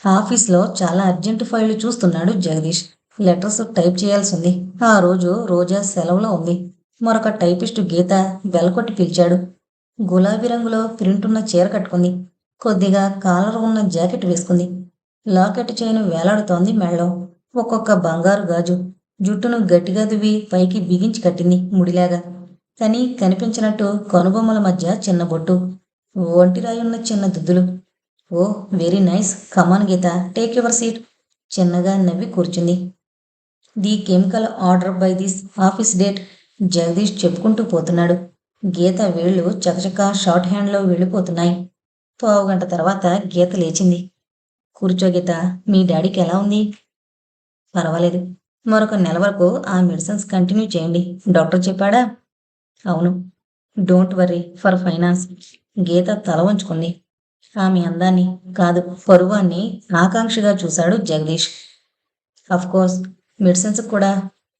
ఆఫీస్లో చాలా అర్జెంట్ ఫైళ్లు చూస్తున్నాడు జగదీష్. లెటర్స్ టైప్ చేయాల్సింది. ఆ రోజు రోజా సెలవులో ఉంది. మరొక టైపిస్టు గీత బెల్ కొట్టి పిలిచాడు. గులాబీ రంగులో ప్రింటున్న చీర కట్టుకుంది. కొద్దిగా కాలర్ ఉన్న జాకెట్ వేసుకుంది. లాకెట్ చైను వేలాడుతోంది మెళ్ళో. ఒక్కొక్క బంగారు గాజు. జుట్టును గట్టిగా దువ్వి పైకి బిగించి కట్టింది ముడిలాగా. కానీ కనిపించినట్టు కనుబొమ్మల మధ్య చిన్న బొట్టు. ఒంటిరాయున్న చిన్న దుద్దులు. Oh, very nice. Come on Geetha, take your seat. చిన్నగా నవ్వి కూర్చుంది. The chemical order by this office date. Jagadish చెప్పుకుంటూ పోతున్నాడు. గీత వేళ్ళు చకచకా షార్ట్ హ్యాండ్లో వెళ్ళిపోతున్నాయి. పావుగంట తర్వాత గీత లేచింది. కూర్చో గీత, మీ డాడీకి ఎలా ఉంది? పర్వాలేదు. మరొక నెల వరకు ఆ మెడిసిన్స్ కంటిన్యూ చేయండి, డాక్టర్ చెప్పాడా? అవును. Don't worry for finance. Geetha తల వంచుకుంది. ఆమె అందాన్ని కాదు, పరువాన్ని ఆకాంక్షగా చూశాడు జగదీష్. కోర్స్, మెడిసిన్స్ కూడా.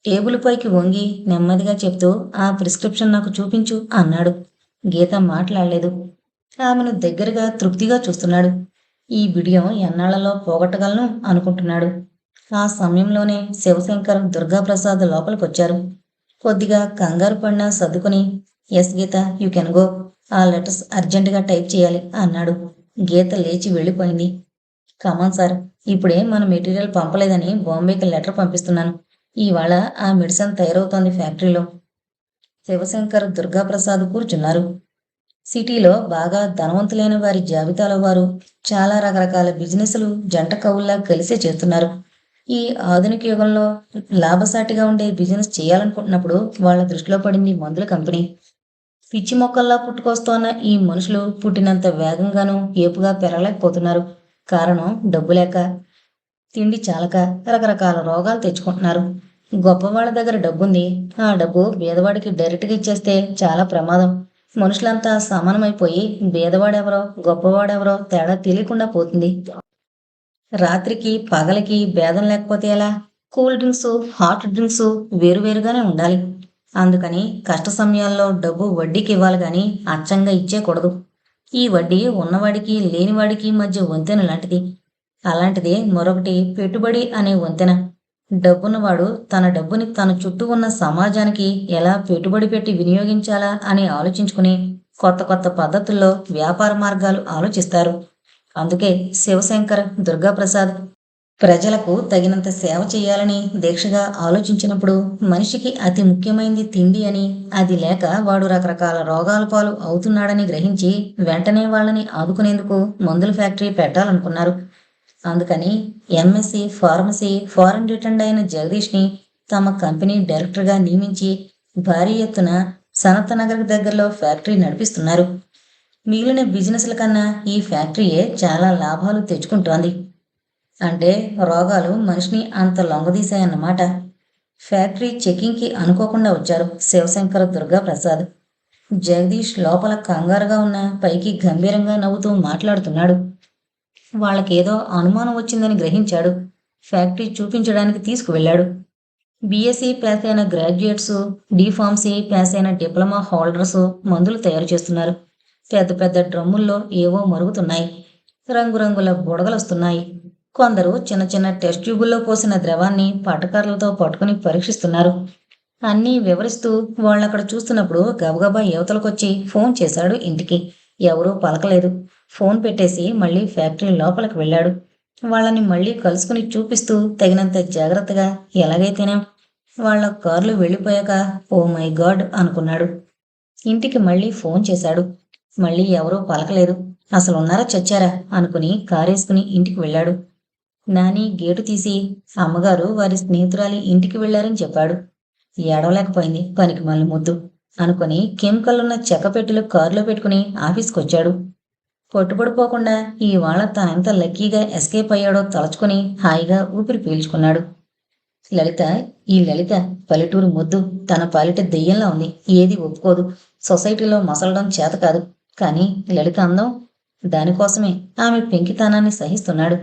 టేబుల్ పైకి వంగి నెమ్మదిగా చెప్తూ ఆ ప్రిస్క్రిప్షన్ నాకు చూపించు అన్నాడు. గీత మాట్లాడలేదు. ఆమెను దగ్గరగా తృప్తిగా చూస్తున్నాడు. ఈ బిడియం ఎన్నాళ్లలో పోగొట్టగలను అనుకుంటున్నాడు. ఆ సమయంలోనే శివశంకర్ దుర్గాప్రసాద్ లోపలికొచ్చారు. కొద్దిగా కంగారు పడినా సర్దుకుని, yes Geetha, you can go. ఆ లెటర్స్ అర్జెంటుగా టైప్ చేయాలి అన్నాడు. గీత లేచి వెళ్ళిపోయింది. కమాన్ సార్, ఇప్పుడే మన మెటీరియల్ పంపలేదని బాంబేకి లెటర్ పంపిస్తున్నాను. ఇవాళ ఆ మెడిసిన్ తయారవుతోంది ఫ్యాక్టరీలో. శివశంకర్ దుర్గాప్రసాద్ కూర్చున్నారు. సిటీలో బాగా ధనవంతులైన వారి జాబితాలో వారు చాలా రకరకాల బిజినెస్లు జంట కవుల్లా కలిసే చేస్తున్నారు. ఈ ఆధునిక యుగంలో లాభసాటిగా ఉండే బిజినెస్ చేయాలనుకుంటున్నప్పుడు వాళ్ళ దృష్టిలో పడింది మందుల కంపెనీ. పిచ్చి మొక్కల్లా పుట్టుకొస్తోన్న ఈ మనుషులు పుట్టినంత వేగంగానూ ఏపుగా పెరగలేకపోతున్నారు. కారణం డబ్బు లేక, తిండి చాలక రకరకాల రోగాలు తెచ్చుకుంటున్నారు. గొప్పవాళ్ళ దగ్గర డబ్బుంది. ఆ డబ్బు బీదవాడికి డైరెక్ట్గా ఇచ్చేస్తే చాలా ప్రమాదం. మనుషులంతా సమానమైపోయి బీదవాడెవరో గొప్పవాడెవరో తేడా తెలియకుండా పోతుంది. రాత్రికి పగలకి భేదం లేకపోతే ఎలా? కూల్ డ్రింక్స్, హాట్ డ్రింక్స్ వేరువేరుగానే ఉండాలి. అందుకని కష్ట సమయాల్లో డబ్బు వడ్డీకి ఇవ్వాలి గాని అచ్చంగా ఇచ్చేకూడదు. ఈ వడ్డీ ఉన్నవాడికి లేనివాడికి మధ్య వంతెన లాంటిది. అలాంటిదే మరొకటి పెట్టుబడి అనే వంతెన. డబ్బున్నవాడు తన డబ్బుని తన చుట్టూ ఉన్న సమాజానికి ఎలా పెట్టుబడి పెట్టి వినియోగించాలా అని ఆలోచించుకుని కొత్త కొత్త పద్ధతుల్లో వ్యాపార మార్గాలు ఆలోచిస్తారు. అందుకే శివశంకర్ దుర్గాప్రసాద్ ప్రజలకు తగినంత సేవ చేయాలని దీక్షగా ఆలోచించినప్పుడు మనిషికి అతి ముఖ్యమైనది తిండి అని, అది లేక వాడు రకరకాల రోగాల పాలు అవుతున్నాడని గ్రహించి వెంటనే వాళ్ళని ఆదుకునేందుకు మందుల ఫ్యాక్టరీ పెట్టాలనుకున్నారు. అందుకని ఎంఎస్సి ఫార్మసీ ఫారెన్ రిటర్న్ అయిన జగదీష్ని తమ కంపెనీ డైరెక్టర్గా నియమించి భారీ ఎత్తున సనత్ నగర్ దగ్గరలో ఫ్యాక్టరీ నడిపిస్తున్నారు. మిగిలిన బిజినెస్ల కన్నా ఈ ఫ్యాక్టరీయే చాలా లాభాలు తెచ్చుకుంటోంది. అంటే రోగాలు మనిషిని అంత లొంగదీశాయన్నమాట. ఫ్యాక్టరీ చెకింగ్కి అనుకోకుండా వచ్చారు శివశంకర్ దుర్గాప్రసాద్. జగదీష్ లోపల కంగారుగా ఉన్న పైకి గంభీరంగా నవ్వుతూ మాట్లాడుతున్నాడు. వాళ్ళకేదో అనుమానం వచ్చిందని గ్రహించాడు. ఫ్యాక్టరీ చూపించడానికి తీసుకువెళ్ళాడు. బీఎస్సీ పాస్ అయిన గ్రాడ్యుయేట్స్, డీఫార్మసీ పాస్ అయిన డిప్లొమా హోల్డర్స్ మందులు తయారు చేస్తున్నారు. పెద్ద పెద్ద డ్రమ్ముల్లో ఏవో మరుగుతున్నాయి. రంగురంగుల బుడగలొస్తున్నాయి. కొందరు చిన్న చిన్న టెస్ట్ ట్యూబుల్లో పోసిన ద్రవాన్ని పటకార్లతో పట్టుకుని పరీక్షిస్తున్నారు. అన్నీ వివరిస్తూ వాళ్ళక్కడ చూస్తున్నప్పుడు గబగబా యువతలకొచ్చి ఫోన్ చేశాడు ఇంటికి. ఎవరూ పలకలేదు. ఫోన్ పెట్టేసి మళ్ళీ ఫ్యాక్టరీ లోపలికి వెళ్ళాడు. వాళ్ళని మళ్ళీ కలుసుకుని చూపిస్తూ తగినంత జాగ్రత్తగా ఎలాగైతేనే వాళ్ళ కార్లు వెళ్ళిపోయాక ఓ మై గాడ్ అనుకున్నాడు. ఇంటికి మళ్ళీ ఫోన్ చేశాడు. మళ్ళీ ఎవరూ పలకలేదు. అసలు ఉన్నారా చచ్చారా అనుకుని కారేసుకుని ఇంటికి వెళ్ళాడు. నాని గేటు తీసి అమ్మగారు వారి స్నేహితురాలి ఇంటికి వెళ్లారని చెప్పాడు. ఏడవలేకపోయింది పనికిమాలిన ముద్దు అనుకుని కెమికల్లున్న చెక్కపెట్టెలు కారులో పెట్టుకుని ఆఫీస్కొచ్చాడు. పట్టుబడిపోకుండా ఇవాళ తానెంత లక్కీగా ఎస్కేప్ అయ్యాడో తలుచుకుని హాయిగా ఊపిరి పీల్చుకున్నాడు. లలిత, ఈ లలిత పల్లెటూరు ముద్దు తన పాలిట దెయ్యంలా ఉంది. ఏది ఒప్పుకోదు. సొసైటీలో మసలడం చేత కాదు. కానీ లలిత అందం, దానికోసమే ఆమె పెంకితనాన్ని సహిస్తున్నాడు.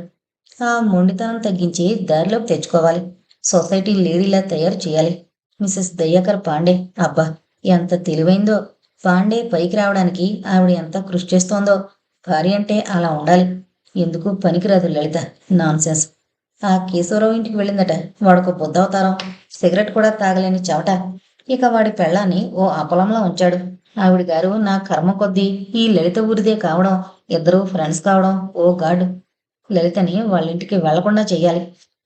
ఆ మొండితనం తగ్గించి దారిలోకి తెచ్చుకోవాలి. సొసైటీ లేడీలా తయారు చేయాలి. మిసెస్ దయాకర్ పాండే, అబ్బా ఎంత తెలివైందో! పాండే పైకి రావడానికి ఆవిడ ఎంత కృషి చేస్తోందో! భార్య అంటే అలా ఉండాలి. ఎందుకు పనికిరాదు లలిత. నాన్సెన్స్. ఆ కేశవరావు ఇంటికి వెళ్ళిందట. వాడొక బుద్ధవతారం. సిగరెట్ కూడా తాగలేని చెవట. ఇక వాడి పెళ్ళాన్ని ఓ అపలంలా ఉంచాడు. ఆవిడ గారు నా కర్మ కొద్దీ ఈ లలిత ఊరిదే కావడం, ఇద్దరూ ఫ్రెండ్స్ కావడం, ఓ గాడ్. లలితని వాళ్ళింటికి వెళ్లకుండా చెయ్యాలి.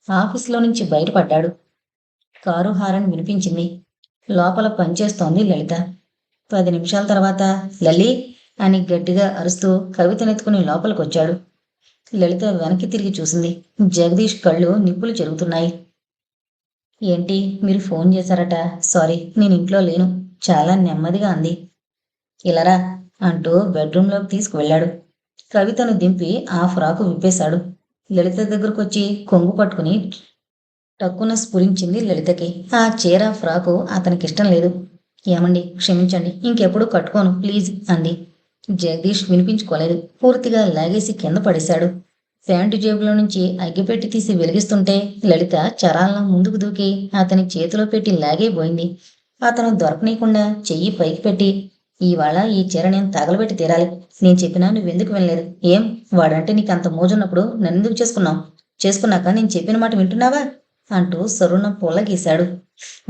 ఆఫీసులో నుంచి బయటపడ్డాడు. కారు హారన్ వినిపించింది. లోపల పనిచేస్తోంది లలిత. 10 నిమిషాల తర్వాత లలి అని గట్టిగా అరుస్తూ కవితనెత్తుకుని లోపలికొచ్చాడు. లలిత వెనక్కి తిరిగి చూసింది. జగదీష్ కళ్ళు నిప్పులు చెరుగుతున్నాయి. ఏంటి, మీరు ఫోన్ చేశారట? సారీ, నేను ఇంట్లో లేను. చాలా నెమ్మదిగా అంది. ఇలారా అంటూ బెడ్రూంలోకి తీసుకువెళ్ళాడు. కవితను దింపి ఆ ఫ్రాకు విప్పేశాడు. లలిత దగ్గరకొచ్చి కొంగు పట్టుకుని టక్కున స్ఫురించింది లలితకి. ఆ చీర ఫ్రాకు అతనికిష్టం లేదు. ఏమండి, క్షమించండి, ఇంకెప్పుడు కట్టుకోను ప్లీజ్ అంది. జగదీష్ వినిపించుకోలేదు. పూర్తిగా లాగేసి కింద పడేశాడు. ప్యాంటు జేబులో నుంచి అగ్గిపెట్టి తీసి వెలిగిస్తుంటే లలిత చరాలను ముందుకు దూకి అతని చేతిలో పెట్టి లాగేపోయింది. అతను దొరకనీయకుండా చెయ్యి పైకి పెట్టి, ఇవాళ ఈ చీర నేను తగలబెట్టి తీరాలి. నేను చెప్పినా నువ్వెందుకు వినలేదు? ఏం, వాడంటే నీకు అంత మోజున్నప్పుడు నన్నెందుకు చేసుకున్నావు? చేసుకున్నాక నేను చెప్పిన మాట వింటున్నావా అంటూ సరుణ పొల్ల గీశాడు.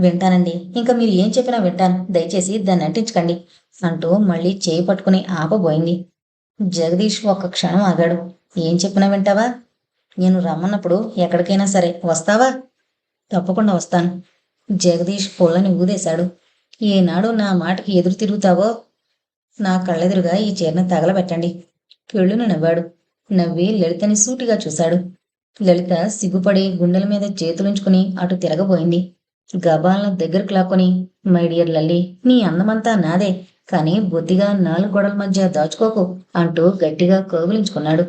వింటానండి, ఇంకా మీరు ఏం చెప్పినా వింటాను. దయచేసి దాన్ని అంటించకండి అంటూ మళ్ళీ చేయి పట్టుకుని ఆపబోయింది. జగదీష్ ఒక్క క్షణం ఆగాడు. ఏం చెప్పినా వింటావా? నేను రమ్మన్నప్పుడు ఎక్కడికైనా సరే వస్తావా? తప్పకుండా వస్తాను. జగదీష్ పొల్లని ఊదేశాడు. ఏనాడు నా మాటకి ఎదురు తిరుగుతావో నా కళ్ళెదురుగా ఈ చీరను తగలబెట్టండి. కెళ్ళును నవ్వాడు. నవ్వి లలితని సూటిగా చూశాడు. లలిత సిగ్గుపడి గుండెల మీద చేతులుంచుకుని అటు తిరగబోయింది. గబాలను దగ్గరకు లాక్కొని, మై డియర్ లల్లి, నీ అందమంతా నాదే, కానీ బొత్తిగా 4 గోడల మధ్య దాచుకోకు అంటూ గట్టిగా కౌగిలించుకున్నాడు.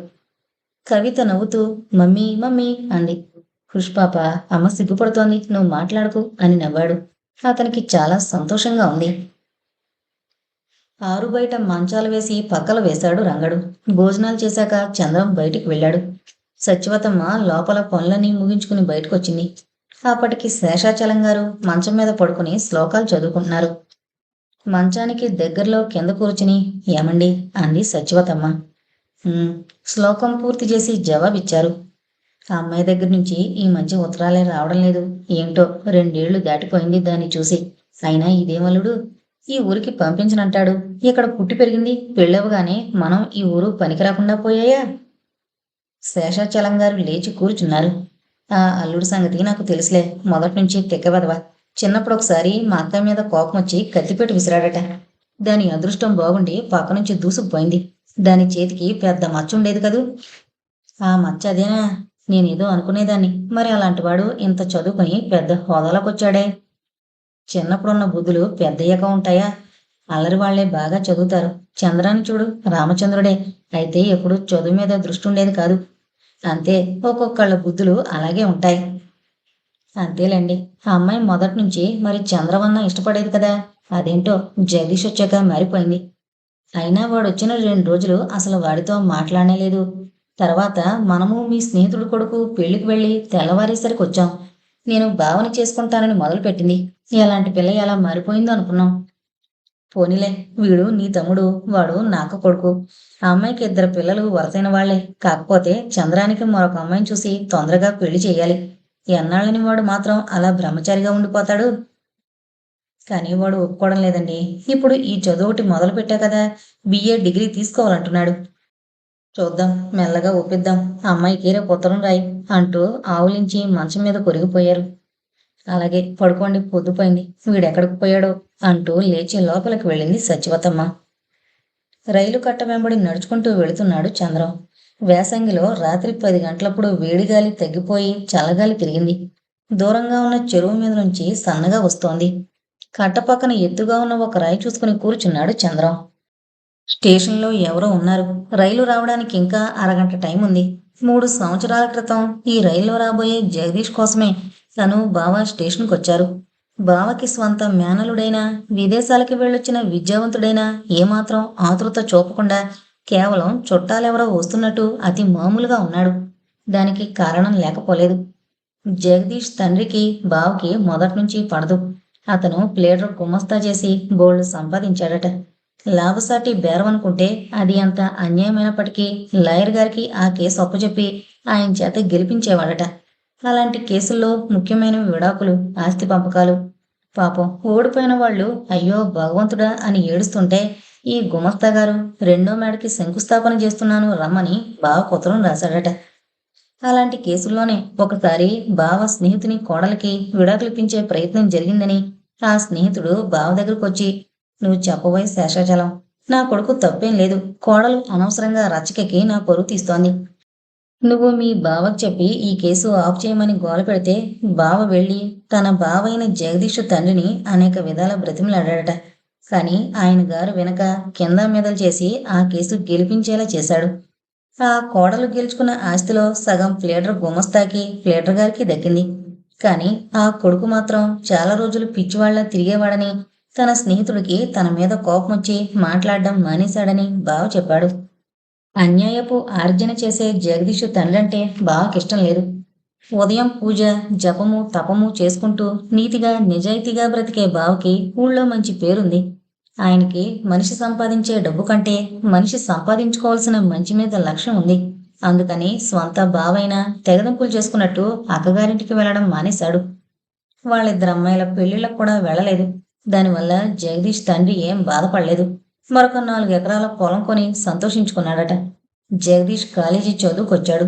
కవిత నవ్వుతూ మమ్మీ మమ్మీ అంది. పుష్పాప, అమ్మ సిగ్గుపడుతోంది, నువ్వు మాట్లాడకు అని నవ్వాడు. అతనికి చాలా సంతోషంగా ఉంది. ఆరు బయట మంచాలు వేసి పక్కలు వేశాడు రంగడు. భోజనాలు చేశాక చంద్రం బయటికి వెళ్ళాడు. సత్యవతమ్మ లోపల పనులన్నీ ముగించుకుని బయటకొచ్చింది. అప్పటికి శేషాచలం గారు మంచం మీద పడుకుని శ్లోకాలు చదువుకుంటున్నారు. మంచానికి దగ్గరలో కింద కూర్చుని ఏమండి అంది సత్యవతమ్మ. శ్లోకం పూర్తి చేసి జవాబిచ్చారు. ఆ అమ్మాయి దగ్గర నుంచి ఈ మధ్య ఉత్తరాలే రావడం లేదు. ఏంటో 2 ఏళ్లు దాటిపోయింది దాన్ని చూసి. అయినా ఇదేమలుడు ఈ ఊరికి పంపించనంటాడు. ఇక్కడ పుట్టి పెరిగింది. పెళ్ళవగానే మనం ఈ ఊరు పనికిరాకుండా పోయాయా? శేషాచలం గారు లేచి కూర్చున్నారు. ఆ అల్లుడి సంగతి నాకు తెలుసులే. మొదటి నుంచి తెక్కవదవా. చిన్నప్పుడు ఒకసారి మా అక్క మీద కోపం వచ్చి కత్తిపెట్టి విసిరాడట. దాని అదృష్టం బాగుండి పక్క నుంచి దూసుకుపోయింది. దాని చేతికి పెద్ద మచ్చ ఉండేది కదూ. ఆ మచ్చ అదేనా? నేనేదో అనుకునేదాన్ని. మరి అలాంటి వాడు ఇంత చదువుకుని పెద్ద హోదాలోకొచ్చాడే. చిన్నప్పుడున్న బుద్ధులు పెద్దయ్యాక ఉంటాయా? అల్లరి వాళ్లే బాగా చదువుతారు. చంద్రాన్ని చూడు, రామచంద్రుడే. అయితే ఎప్పుడు చదువు మీద దృష్టి ఉండేది కాదు. అంతే, ఒక్కొక్కళ్ళ బుద్ధులు అలాగే ఉంటాయి. అంతేలేండి. ఆ అమ్మాయి మొదటి నుంచి మరి చంద్రవన్న ఇష్టపడేది కదా. అదేంటో జగదీష్ వచ్చాక మారిపోయింది. అయినా వాడొచ్చిన 2 రోజులు అసలు వాడితో మాట్లాడలేదు. తర్వాత మనము మీ స్నేహితుడు కొడుకు పెళ్లికి వెళ్ళి తెల్లవారేసరికి వచ్చాం. నేను భావన చేసుకుంటానని మొదలుపెట్టింది. ఎలాంటి పిల్ల ఎలా మారిపోయిందో అనుకున్నాం. పోనీలే, వీడు నీ తమ్ముడు, వాడు నాకు కొడుకు. ఆ అమ్మాయికి 2 పిల్లలు వరసైన వాళ్లే. కాకపోతే చంద్రానికి మరొక అమ్మాయిని చూసి తొందరగా పెళ్లి చేయాలి. ఎన్నాళ్ళని వాడు మాత్రం అలా బ్రహ్మచారిగా ఉండిపోతాడు? కానీ వాడు ఒప్పుకోవడం లేదండి. ఇప్పుడు ఈ చదువుటి మొదలు పెట్టా కదా, BA డిగ్రీ తీసుకోవాలంటున్నాడు. చూద్దాం, మెల్లగా ఒప్పిద్దాం. ఆ అమ్మాయికి రేపు ఉత్తరం రాయి అంటూ ఆవులించి మంచం మీద కొరిగిపోయారు. అలాగే, పడుకోండి, పొద్దుపోయింది. వీడెక్కడికి పోయాడో అంటూ లేచి లోపలికి వెళ్ళింది సత్యవతమ్మ. రైలు కట్ట వెంబడి నడుచుకుంటూ వెళుతున్నాడు చంద్రం. వేసంగిలో రాత్రి 10 గంటలప్పుడు వేడిగాలి తగ్గిపోయి చల్లగాలి తిరిగింది. దూరంగా ఉన్న చెరువు మీద నుంచి సన్నగా వస్తోంది. కట్ట పక్కన ఎత్తుగా ఉన్న ఒక రాయి చూసుకుని కూర్చున్నాడు చంద్రం. స్టేషన్లో ఎవరో ఉన్నారు. రైలు రావడానికి ఇంకా అరగంట టైం ఉంది. 3 సంవత్సరాల క్రితం ఈ రైల్లో రాబోయే జగదీష్ కోసమే తను బావ స్టేషన్కి వచ్చారు. బావకి స్వంత మేనలుడైనా, విదేశాలకి వెళ్ళొచ్చిన విద్యావంతుడైనా ఏమాత్రం ఆతృత చూపకుండా కేవలం చుట్టాలెవరో వస్తున్నట్టు అతి మామూలుగా ఉన్నాడు. దానికి కారణం లేకపోలేదు. జగదీష్ తండ్రికి బావకి మొదటి నుంచి పడదు. అతను ప్లేడర్ గుమస్తా చేసి బోల్డ్ సంపాదించాడట. లాభసాటి బేరం అనుకుంటే అది అంత అన్యాయమైనప్పటికీ లాయర్ గారికి ఆ కేసు అప్పచెప్పి ఆయన చేత గెలిపించేవాడట. అలాంటి కేసుల్లో ముఖ్యమైనవి విడాకులు, ఆస్తి పంపకాలు. పాపం ఓడిపోయిన వాళ్ళు అయ్యో భగవంతుడా అని ఏడుస్తుంటే ఈ గుమస్తా గారు రెండో మేడకి శంకుస్థాపన చేస్తున్నాను రమ్మని బావ ఉత్తరం రాశాడట. అలాంటి కేసుల్లోనే ఒకసారి బావ స్నేహితుని కోడలికి విడాకులిప్పించే ప్రయత్నం జరిగిందని ఆ స్నేహితుడు బావ దగ్గరకొచ్చి, నువ్వు చెప్పబోయే శేషాచలం, నా కొడుకు తప్పేం లేదు, కోడలు అనవసరంగా రచ్చకెక్కి నా పరువు తీస్తోంది. నువ్వు మీ బావకు చెప్పి ఈ కేసు ఆఫ్ చేయమని గోల పెడితే బావ వెళ్ళి తన బావైన జగదీష్ తండ్రిని అనేక విధాల బ్రతిమలాడాడట. కానీ ఆయన గారు వెనక కింద మీదలు చేసి ఆ కేసు గెలిపించేలా చేశాడు. ఆ కోడలు గెలుచుకున్న ఆస్తిలో సగం ప్లేటర్ గుమస్తాకి, ప్లేటర్ గారికి దక్కింది. కానీ ఆ కొడుకు మాత్రం చాలా రోజులు పిచ్చివాళ్లా తిరిగేవాడని, తన స్నేహితుడికి తన మీద కోపమొచ్చి మాట్లాడడం మానేశాడని బావ చెప్పాడు. అన్యాయపు ఆర్జన చేసే జగదీషు తండ్రంటే బావకిష్టం లేదు. ఉదయం పూజ, జపము, తపము చేసుకుంటూ నీతిగా, నిజాయితీగా బ్రతికే బావకి ఊళ్ళో మంచి పేరుంది. ఆయనకి మనిషి సంపాదించే డబ్బు కంటే మనిషి సంపాదించుకోవాల్సిన మంచి మీద లక్ష్యం ఉంది. అందుకని స్వంత బావైన తెగదెంపులు చేసుకున్నట్టు అక్కగారింటికి వెళ్ళడం మానేశాడు. వాళ్ళిద్దరు అమ్మాయిల పెళ్లిళ్ళకు కూడా వెళ్ళలేదు. దానివల్ల జగదీష్ తండ్రి ఏం బాధపడలేదు. మరొక 4 ఎకరాల పొలం కొని సంతోషించుకున్నాడట. జగదీష్ కాలేజీ చదువుకొచ్చాడు.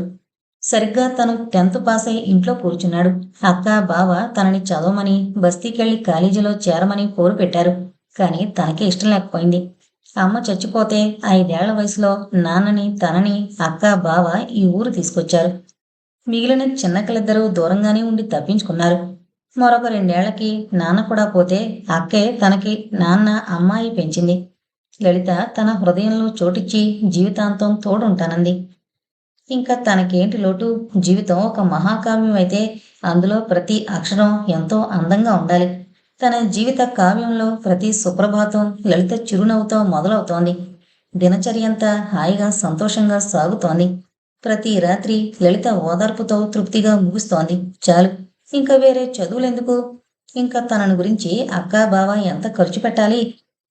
సరిగ్గా తను 10th పాస్ అయి ఇంట్లో కూర్చున్నాడు. అక్క, బావ తనని చదవమని, బస్తీకెళ్ళి కాలేజీలో చేరమని పోరు పెట్టారు. కానీ తనకే ఇష్టం లేకపోయింది. అమ్మ చచ్చిపోతే 5 ఏళ్ల వయసులో నాన్నని, తనని, అక్క, బావ ఈ ఊరు తీసుకొచ్చారు. మిగిలిన చిన్నక్కలిద్దరూ దూరంగానే ఉండి తప్పించుకున్నారు. మరొక 2 ఏళ్లకి నాన్న కూడా పోతే అక్కే తనకి నాన్న, అమ్మాయి పెంచింది. లలిత తన హృదయంలో చోటిచ్చి జీవితాంతం తోడుంటానంది. ఇంకా తనకేంటి లోటు? జీవితం ఒక మహాకావ్యం అయితే అందులో ప్రతి అక్షరం ఎంతో అందంగా ఉండాలి. తన జీవిత కావ్యంలో ప్రతి సుప్రభాతం లలిత చిరునవ్వుతో మొదలవుతోంది. దినచర్యంతా హాయిగా, సంతోషంగా సాగుతోంది. ప్రతి రాత్రి లలిత ఓదార్పుతో తృప్తిగా ముగుస్తోంది. చాలు, ఇంకా వేరే చదువులెందుకు? ఇంకా తనను గురించి అక్కా, బావ ఎంత ఖర్చు పెట్టాలి?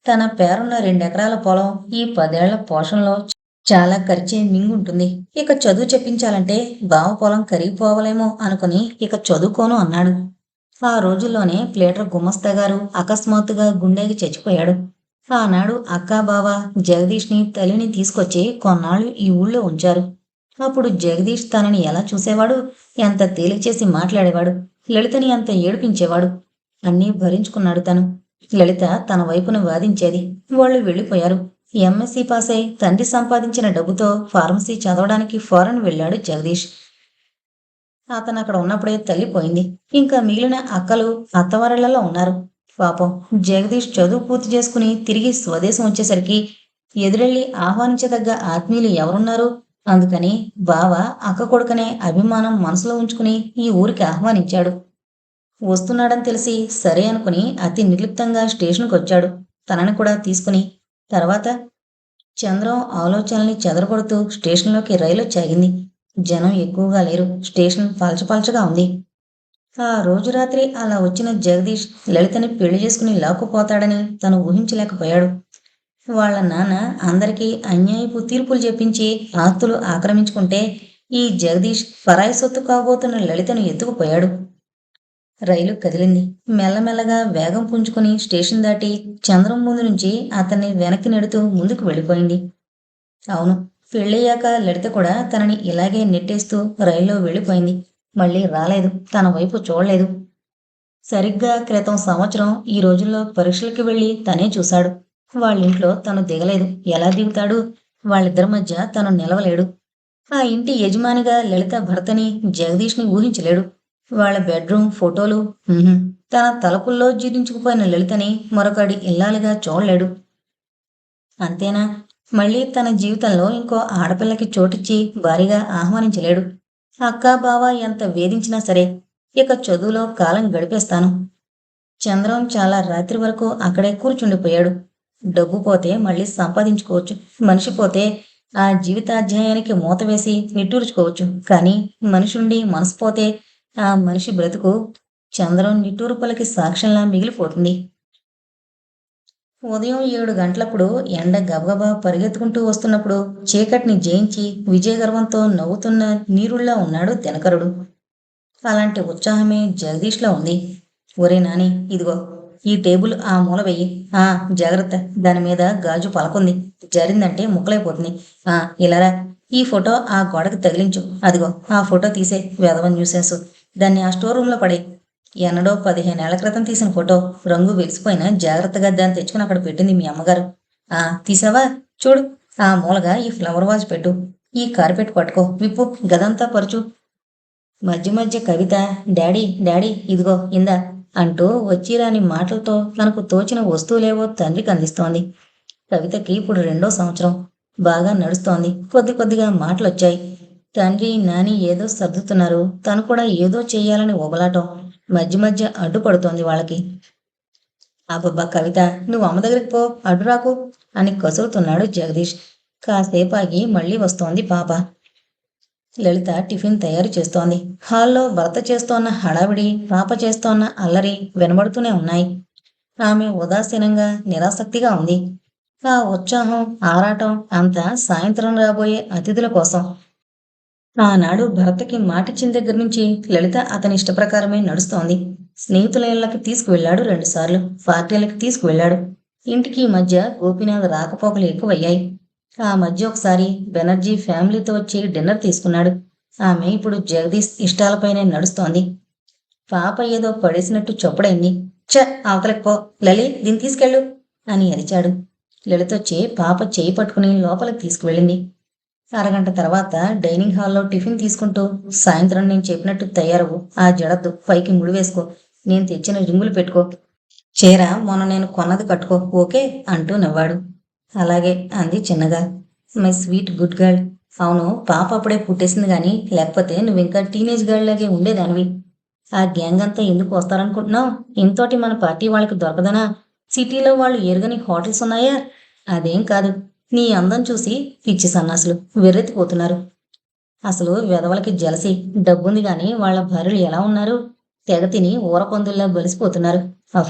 తన పేరున్న 2 ఎకరాల పొలం ఈ 10 ఏళ్ల పోషణలో చాలా ఖర్చే మింగుంటుంది. ఇక చదువు చెప్పించాలంటే బావ పొలం కరిగిపోవలేమో అనుకుని ఇక చదువుకోను అన్నాడు. ఆ రోజుల్లోనే ప్లేటర్ గుమస్తా గారు అకస్మాత్తుగా గుండెకి చచ్చిపోయాడు. ఆనాడు అక్కా, బావ జగదీష్ని, తల్లిని తీసుకొచ్చి కొన్నాళ్లు ఈ ఊళ్ళో ఉంచారు. అప్పుడు జగదీష్ తనని ఎలా చూసేవాడు, ఎంత తేలిక చేసి మాట్లాడేవాడు, లలితని ఎంత ఏడిపించేవాడు. అన్నీ భరించుకున్నాడు తను. లలిత తన వైపున వాదించేది. వాళ్ళు వెళ్ళిపోయారు. ఎంఎస్సీ పాస్ అయి తండ్రి సంపాదించిన డబ్బుతో ఫార్మసీ చదవడానికి ఫారెన్ వెళ్ళాడు జగదీష్. అతను అక్కడ ఉన్నప్పుడే తల్లిపోయింది. ఇంకా మిగిలిన అక్కలు అత్తవారిళ్లలో ఉన్నారు. పాపం జగదీష్ చదువు పూర్తి చేసుకుని తిరిగి స్వదేశం వచ్చేసరికి ఎదురెళ్ళి ఆహ్వానించదగ్గ ఆత్మీయులు ఎవరున్నారు? అందుకని బావ అక్క కొడుకనే అభిమానం మనసులో ఉంచుకుని ఈ ఊరికి ఆహ్వానించాడు. వస్తున్నాడని తెలిసి సరే అనుకుని అతి నిర్లిప్తంగా స్టేషన్కి వచ్చాడు, తనని కూడా తీసుకుని. తర్వాత చంద్రం ఆలోచనల్ని చెదరగొడుతూ స్టేషన్లోకి రైలు చాగింది. జనం ఎక్కువగా లేరు. స్టేషన్ పలచపలచగా ఉంది. ఆ రోజు రాత్రి అలా వచ్చిన జగదీష్ లలితని పెళ్లి చేసుకుని లాక్కుపోతాడని తను ఊహించలేకపోయాడు. వాళ్ళ నాన్న అందరికీ అన్యాయపు తీర్పులు చెప్పించి ఆస్తులు ఆక్రమించుకుంటే ఈ జగదీష్ పరాయి సొత్తు కాబోతున్న లలితను ఎత్తుకుపోయాడు. రైలు కదిలింది. మెల్లమెల్లగా వేగం పుంజుకుని స్టేషన్ దాటి చంద్రం ముందు నుంచి అతన్ని వెనక్కి నెడుతూ ముందుకు వెళ్ళిపోయింది. అవును, పెళ్ళయ్యాక లలిత కూడా తనని ఇలాగే నెట్టేస్తూ రైల్లో వెళ్ళిపోయింది. మళ్ళీ రాలేదు, తన వైపు చూడలేదు. సరిగ్గా క్రితం సంవత్సరం ఈ రోజుల్లో పరీక్షలకి వెళ్ళి తనే చూశాడు. వాళ్ళింట్లో తను దిగలేదు. ఎలా దిగుతాడు? వాళ్ళిద్దరి మధ్య తను నిలవలేడు. ఆ ఇంటి యజమానిగా లలిత భర్తని, జగదీష్ని ఊహించలేడు. వాళ్ళ బెడ్రూమ్ ఫోటోలు, తన తలుపుల్లో జీర్ణించుకుపోయిన లలితని మరొకడి ఇల్లాలుగా చూడలేడు. అంతేనా? మళ్ళీ తన జీవితంలో ఇంకో ఆడపిల్లకి చోటిచ్చి భారీగా ఆహ్వానించలేడు. అక్కా, బావ ఎంత వేధించినా సరే ఇక చదువులో కాలం గడిపేస్తాను. చంద్రం చాలా రాత్రి వరకు అక్కడే కూర్చుండిపోయాడు. డబ్బు పోతే మళ్ళీ సంపాదించుకోవచ్చు. మనిషి పోతే ఆ జీవితాధ్యాయానికి మూత వేసి నిట్టూర్చుకోవచ్చు. కానీ మనిషుండి మనసు పోతే ఆ మనిషి బ్రతుకు చంద్రం నిట్టూర్పులకి సాక్ష్యంలా మిగిలిపోతుంది. ఉదయం 7 గంటలప్పుడు ఎండ గబగబా పరిగెత్తుకుంటూ వస్తున్నప్పుడు చీకటిని జయించి విజయగర్వంతో నవ్వుతున్న నీరుల్లా ఉన్నాడు దినకరుడు. అలాంటి ఉత్సాహమే జగదీష్లో ఉంది. ఒరే నాని, ఇదిగో ఈ టేబుల్ ఆ మూల వెయ్యి. ఆ, జాగ్రత్త, దాని మీద గాజు పలకుంది. జరిగిందంటే ముక్కలైపోతుంది. ఆ, ఇలారా, ఈ ఫోటో ఆ గోడకి తగిలించు. అదిగో ఆ ఫోటో తీసే, వెధవ న్యూసెన్స్. దాన్ని ఆ స్టోర్ రూమ్లో పడే. ఎన్నడో 15 ఏళ్ల క్రితం తీసిన ఫోటో. రంగు వెలిసిపోయినా జాగ్రత్తగా దాన్ని తెచ్చుకుని అక్కడ పెట్టింది మీ అమ్మగారు. ఆ, తీసావా? చూడు, ఆ మూలగా ఈ ఫ్లవర్ వాజ్ పెట్టు. ఈ కార్పెట్ పట్టుకో, విప్పు, గదంతా పరుచు. మధ్య మధ్య కవిత, డాడీ డాడీ ఇదిగో ఇందా అంటూ వచ్చిరాని మాటలతో తనకు తోచిన వస్తువులేవో తండ్రికి అందిస్తోంది. కవితకి ఇప్పుడు 2వ సంవత్సరం. బాగా నడుస్తోంది. కొద్ది కొద్దిగా మాటలొచ్చాయి. తండ్రి నాని ఏదో సర్దుతున్నారు. తను కూడా ఏదో చెయ్యాలని ఉబలాటం. మధ్య మధ్య అడ్డుపడుతోంది వాళ్ళకి. అబ్బబ్బా కవిత, నువ్వు అమ్మ దగ్గరికి పో, అడ్డు రాకు అని కసురుతున్నాడు జగదీష్. కాసేపు ఆగి మళ్ళీ వస్తోంది పాప. లలిత టిఫిన్ తయారు చేస్తోంది. హాల్లో భర్త చేస్తోన్న హడావిడి, పాప చేస్తోన్న అల్లరి వినబడుతూనే ఉన్నాయి. ఆమె ఉదాసీనంగా నిరాసక్తిగా ఉంది. ఆ ఉత్సాహం, ఆరాటం అంతా సాయంత్రం రాబోయే అతిథుల కోసం. ఆనాడు భర్తకి మాటిచ్చిన దగ్గర నుంచి లలిత అతని ఇష్టప్రకారమే నడుస్తోంది. స్నేహితుల ఇళ్ళకి తీసుకువెళ్ళాడు 2 సార్లు, పార్టీలకి తీసుకువెళ్ళాడు. ఇంటికి ఈ మధ్య గోపీనాథ్ రాకపోకలు ఎక్కువయ్యాయి. ఆ మధ్య ఒకసారి బెనర్జీ ఫ్యామిలీతో వచ్చి డిన్నర్ తీసుకున్నాడు. ఆమె ఇప్పుడు జగదీష్ ఇష్టాలపైనే నడుస్తోంది. పాప ఏదో పడేసినట్టు చొప్పుడైంది. చ, అవతలకి పో, లలి, దీన్ని తీసుకెళ్ళు అని అరిచాడు. లలితొచ్చి పాప చేయి పట్టుకుని లోపలికి తీసుకువెళ్ళింది. అరగంట తర్వాత డైనింగ్ హాల్లో టిఫిన్ తీసుకుంటూ, సాయంత్రం నేను చెప్పినట్టు తయారవు. ఆ జడద్దు, పైకి ముడి వేసుకో, నేను తెచ్చిన రింగులు పెట్టుకో, చీర మొన్న నేను కొన్నది కట్టుకో, ఓకే అంటూ నవ్వాడు. అలాగే అంది చిన్నగా. My sweet good girl. అవును, పాప అప్పుడే పుట్టేసింది గాని లేకపోతే నువ్వింకా టీనేజ్ గర్ల్ లాగే ఉండేదానివి. ఆ గ్యాంగ్ అంతా ఎందుకు వస్తారనుకుంటున్నావు? ఇంతోటి మన పార్టీ వాళ్ళకి దొరకదనా? సిటీలో వాళ్ళు ఎరుగని హోటల్స్ ఉన్నాయా? అదేం కాదు. నీ అందం చూసి పిచ్చి సన్నాసులు వెర్రెత్తిపోతున్నారు. అసలు వెధవలకి జలసి. డబ్బుంది గాని వాళ్ళ భార్యలు ఎలా ఉన్నారు? తెగ తిని ఊరపందుల్లా బలిసిపోతున్నారు.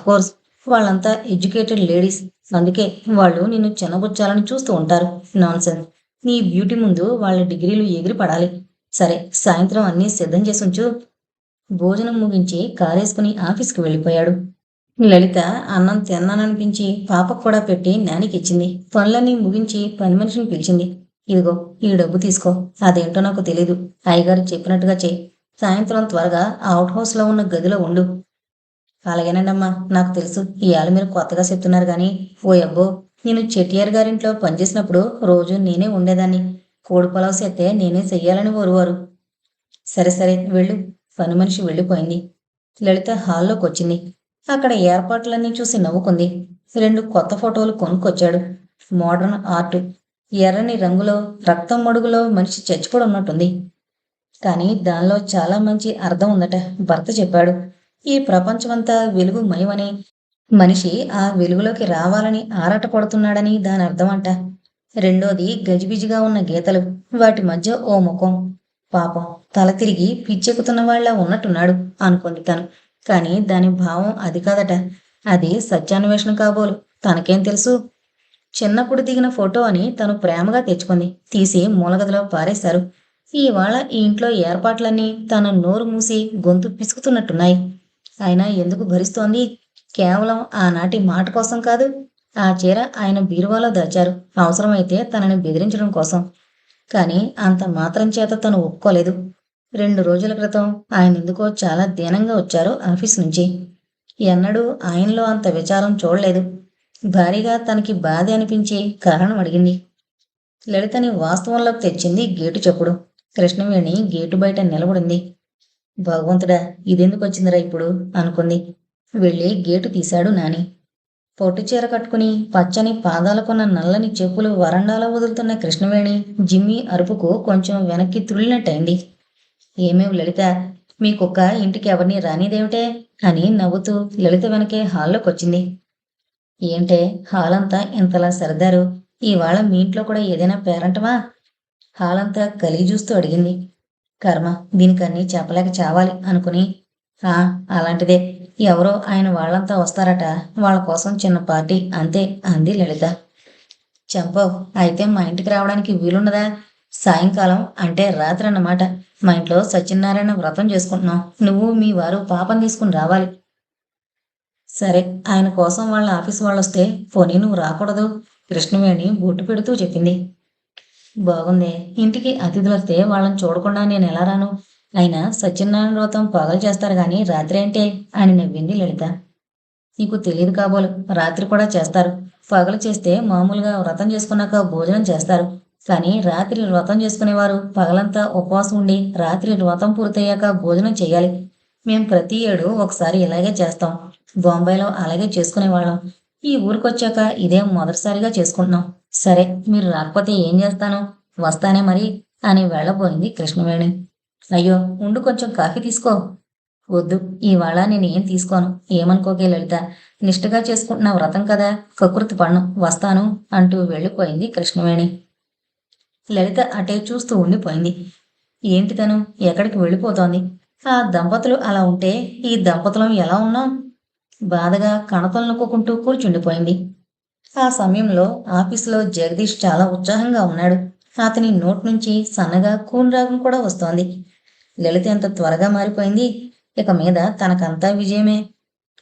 కోర్స్ వాళ్ళంతా ఎడ్యుకేటెడ్ లేడీస్. అందుకే వాళ్ళు నిన్ను చిన్నబుచ్చాలని చూస్తూ ఉంటారు. నాన్సెన్స్. నీ బ్యూటీ ముందు వాళ్ళ డిగ్రీలు ఎగిరి పడాలి. సరే, సాయంత్రం అన్నీ సిద్ధం చేసి ఉంచు. భోజనం ముగించి కారేసుకుని ఆఫీస్కి వెళ్ళిపోయాడు. లలిత అన్నం తిన్నాననిపించి పాపకు కూడా పెట్టి నానికిచ్చింది. పనులన్నీ ముగించి పని మనిషిని పిలిచింది. ఇదిగో ఈ డబ్బు తీసుకో. అదేంటో నాకు తెలీదు. అయ్యగారు చెప్పినట్టుగా చెయ్యి. సాయంత్రం త్వరగా అవుట్ హౌస్లో ఉన్న గదిలో ఉండు. అలాగేనండమ్మా, నాకు తెలుసు ఇవాళ మీరు కొత్తగా చెప్తున్నారు గాని, ఓ అబ్బో, నేను చెట్టియార్ గారింట్లో పనిచేసినప్పుడు రోజు నేనే ఉండేదాన్ని. కోడి పొలావ్ చేస్తే నేనే చెయ్యాలని కోరువారు. సరే సరే వెళ్ళు. పని మనిషి వెళ్ళిపోయింది. లలిత హాల్లోకి వచ్చింది. అక్కడ ఏర్పాట్లన్నీ చూసి నవ్వుకుంది. 2 కొత్త ఫోటోలు కొనుక్కొచ్చాడు. Modern art. ఎర్రని రంగులో, రక్తం మడుగులో మనిషి చచ్చిపోయి ఉన్నట్టుంది. కానీ దానిలో చాలా మంచి అర్థం ఉందట. భర్త చెప్పాడు. ఈ ప్రపంచమంతా వెలుగు మయమని, మనిషి ఆ వెలుగులోకి రావాలని ఆరాటపడుతున్నాడని దాని అర్థమంట. రెండోది గజిబిజిగా ఉన్న గీతలు, వాటి మధ్య ఓ ముఖం. పాపం, తల తిరిగి పిచ్చెక్కుతున్న వాళ్ళ ఉన్నట్టున్నాడు అనుకుంది తను. కానీ దాని భావం అది కాదట. అది సత్యాన్వేషణ కాబోలు. తనకేం తెలుసు? చిన్నప్పుడు దిగిన ఫోటో అని తను ప్రేమగా తెచ్చుకుంది. తీసి మూలగదిలో పారేశారు. ఇవాళ ఈ ఇంట్లో ఏర్పాట్లన్నీ తన నోరు మూసి గొంతు పిసుకుతున్నట్టున్నాయి. అయినా ఎందుకు భరిస్తోంది? కేవలం ఆనాటి మాట కోసం కాదు. ఆ చీర ఆయన బీరువాలో దాచారు, అవసరమైతే తనని బెదిరించడం కోసం. కానీ అంత మాత్రం చేత తను ఒప్పుకోలేదు. 2 రోజుల క్రితం ఆయన ఎందుకో చాలా దీనంగా వచ్చారు ఆఫీస్ నుంచి. ఎన్నడూ ఆయనలో అంత విచారం చూడలేదు. భారీగా తనకి బాధ అనిపించి కారణం అడిగింది. లలితని వాస్తవంలోకి తెచ్చింది గేటు చప్పుడు. కృష్ణవేణి గేటు బయట నిలబడింది. భగవంతుడా, ఇదెందుకు వచ్చిందిరా ఇప్పుడు అనుకుంది. వెళ్ళి గేటు తీశాడు నాని. పొట్టిచీర కట్టుకుని పచ్చని పాదాలకున్న నల్లని చెప్పులు వరండాలో వదులుతున్న కృష్ణవేణి జిమ్మి అరుపుకు కొంచెం వెనక్కి తుళ్ళినట్టయింది. ఏమేవ్ లలిత, మీ కుక్క ఇంటికి ఎవరిని రానిదేమిటే అని నవ్వుతూ లలిత వెనకే హాల్లోకొచ్చింది. ఏంటే హాలంతా ఇంతలా సర్దారు? ఇవాళ మీ ఇంట్లో కూడా ఏదైనా పేరంటమా? హాలంతా కలిగి చూస్తూ అడిగింది. కర్మ, దీనికన్నీ చెప్పలేక చావాలి అనుకుని. ఆ, అలాంటిదే. ఎవరో ఆయన వాళ్ళంతా వస్తారట. వాళ్ళ కోసం చిన్న పార్టీ అంతే అంది లలిత. చంపవ్, అయితే మా ఇంటికి రావడానికి వీలున్నదా? సాయంకాలం అంటే రాత్రి అన్నమాట. మా ఇంట్లో సత్యనారాయణ వ్రతం చేసుకుంటున్నాం. నువ్వు మీ వారు పాపం తీసుకుని రావాలి. సరే, ఆయన కోసం వాళ్ళ ఆఫీస్ వాళ్ళొస్తే పోనీ నువ్వు రాకూడదు? కృష్ణవేణి బొట్టు పెడుతూ చెప్పింది. బాగుంది. ఇంటికి అతిథులొస్తే వాళ్ళని చూడకుండా నేను ఎలా రాను? అయినా సత్యనారాయణ వ్రతం పగలు చేస్తారు గాని రాత్రి అంటే అని నవ్వింది లలిత. నీకు తెలియదు కాబోలు, రాత్రి కూడా చేస్తారు. పగలు చేస్తే మామూలుగా వ్రతం చేసుకున్నాక భోజనం చేస్తారు. కానీ రాత్రి వ్రతం చేసుకునేవారు పగలంతా ఉపవాసం ఉండి రాత్రి వ్రతం పూర్తయ్యాక భోజనం చేయాలి. మేం ప్రతి ఏడు ఒకసారి ఇలాగే చేస్తాం. బొంబాయిలో అలాగే చేసుకునేవాళ్ళం. ఈ ఊరికొచ్చాక ఇదేం మొదటిసారిగా చేసుకుంటున్నాం. సరే, మీరు రాకపోతే ఏం చేస్తాను? వస్తానే మరి అని వెళ్ళబోయింది కృష్ణవేణి. అయ్యో, ఉండు, కొంచెం కాఫీ తీసుకో. వద్దు, ఇవాళ నేను ఏం తీసుకోను. ఏమనుకోకే లలిత, నిష్ఠగా చేసుకుంటున్న వ్రతం కదా, కకృతి పడను, వస్తాను అంటూ వెళ్ళిపోయింది కృష్ణవేణి. లలిత అటే చూస్తూ ఉండిపోయింది. ఏంటి తను ఎక్కడికి వెళ్ళిపోతోంది? ఆ దంపతులు అలా ఉంటే ఈ దంపతులం ఎలా ఉన్నాం? బాధగా కణతలు నొక్కుంటూ కూర్చుండిపోయింది. ఆ సమయంలో ఆఫీసులో జగదీష్ చాలా ఉత్సాహంగా ఉన్నాడు. అతని నోటి నుంచి సన్నగా కూని కూడా వస్తోంది. లలిత ఎంత త్వరగా మారిపోయింది. ఇక మీద తనకంతా విజయమే.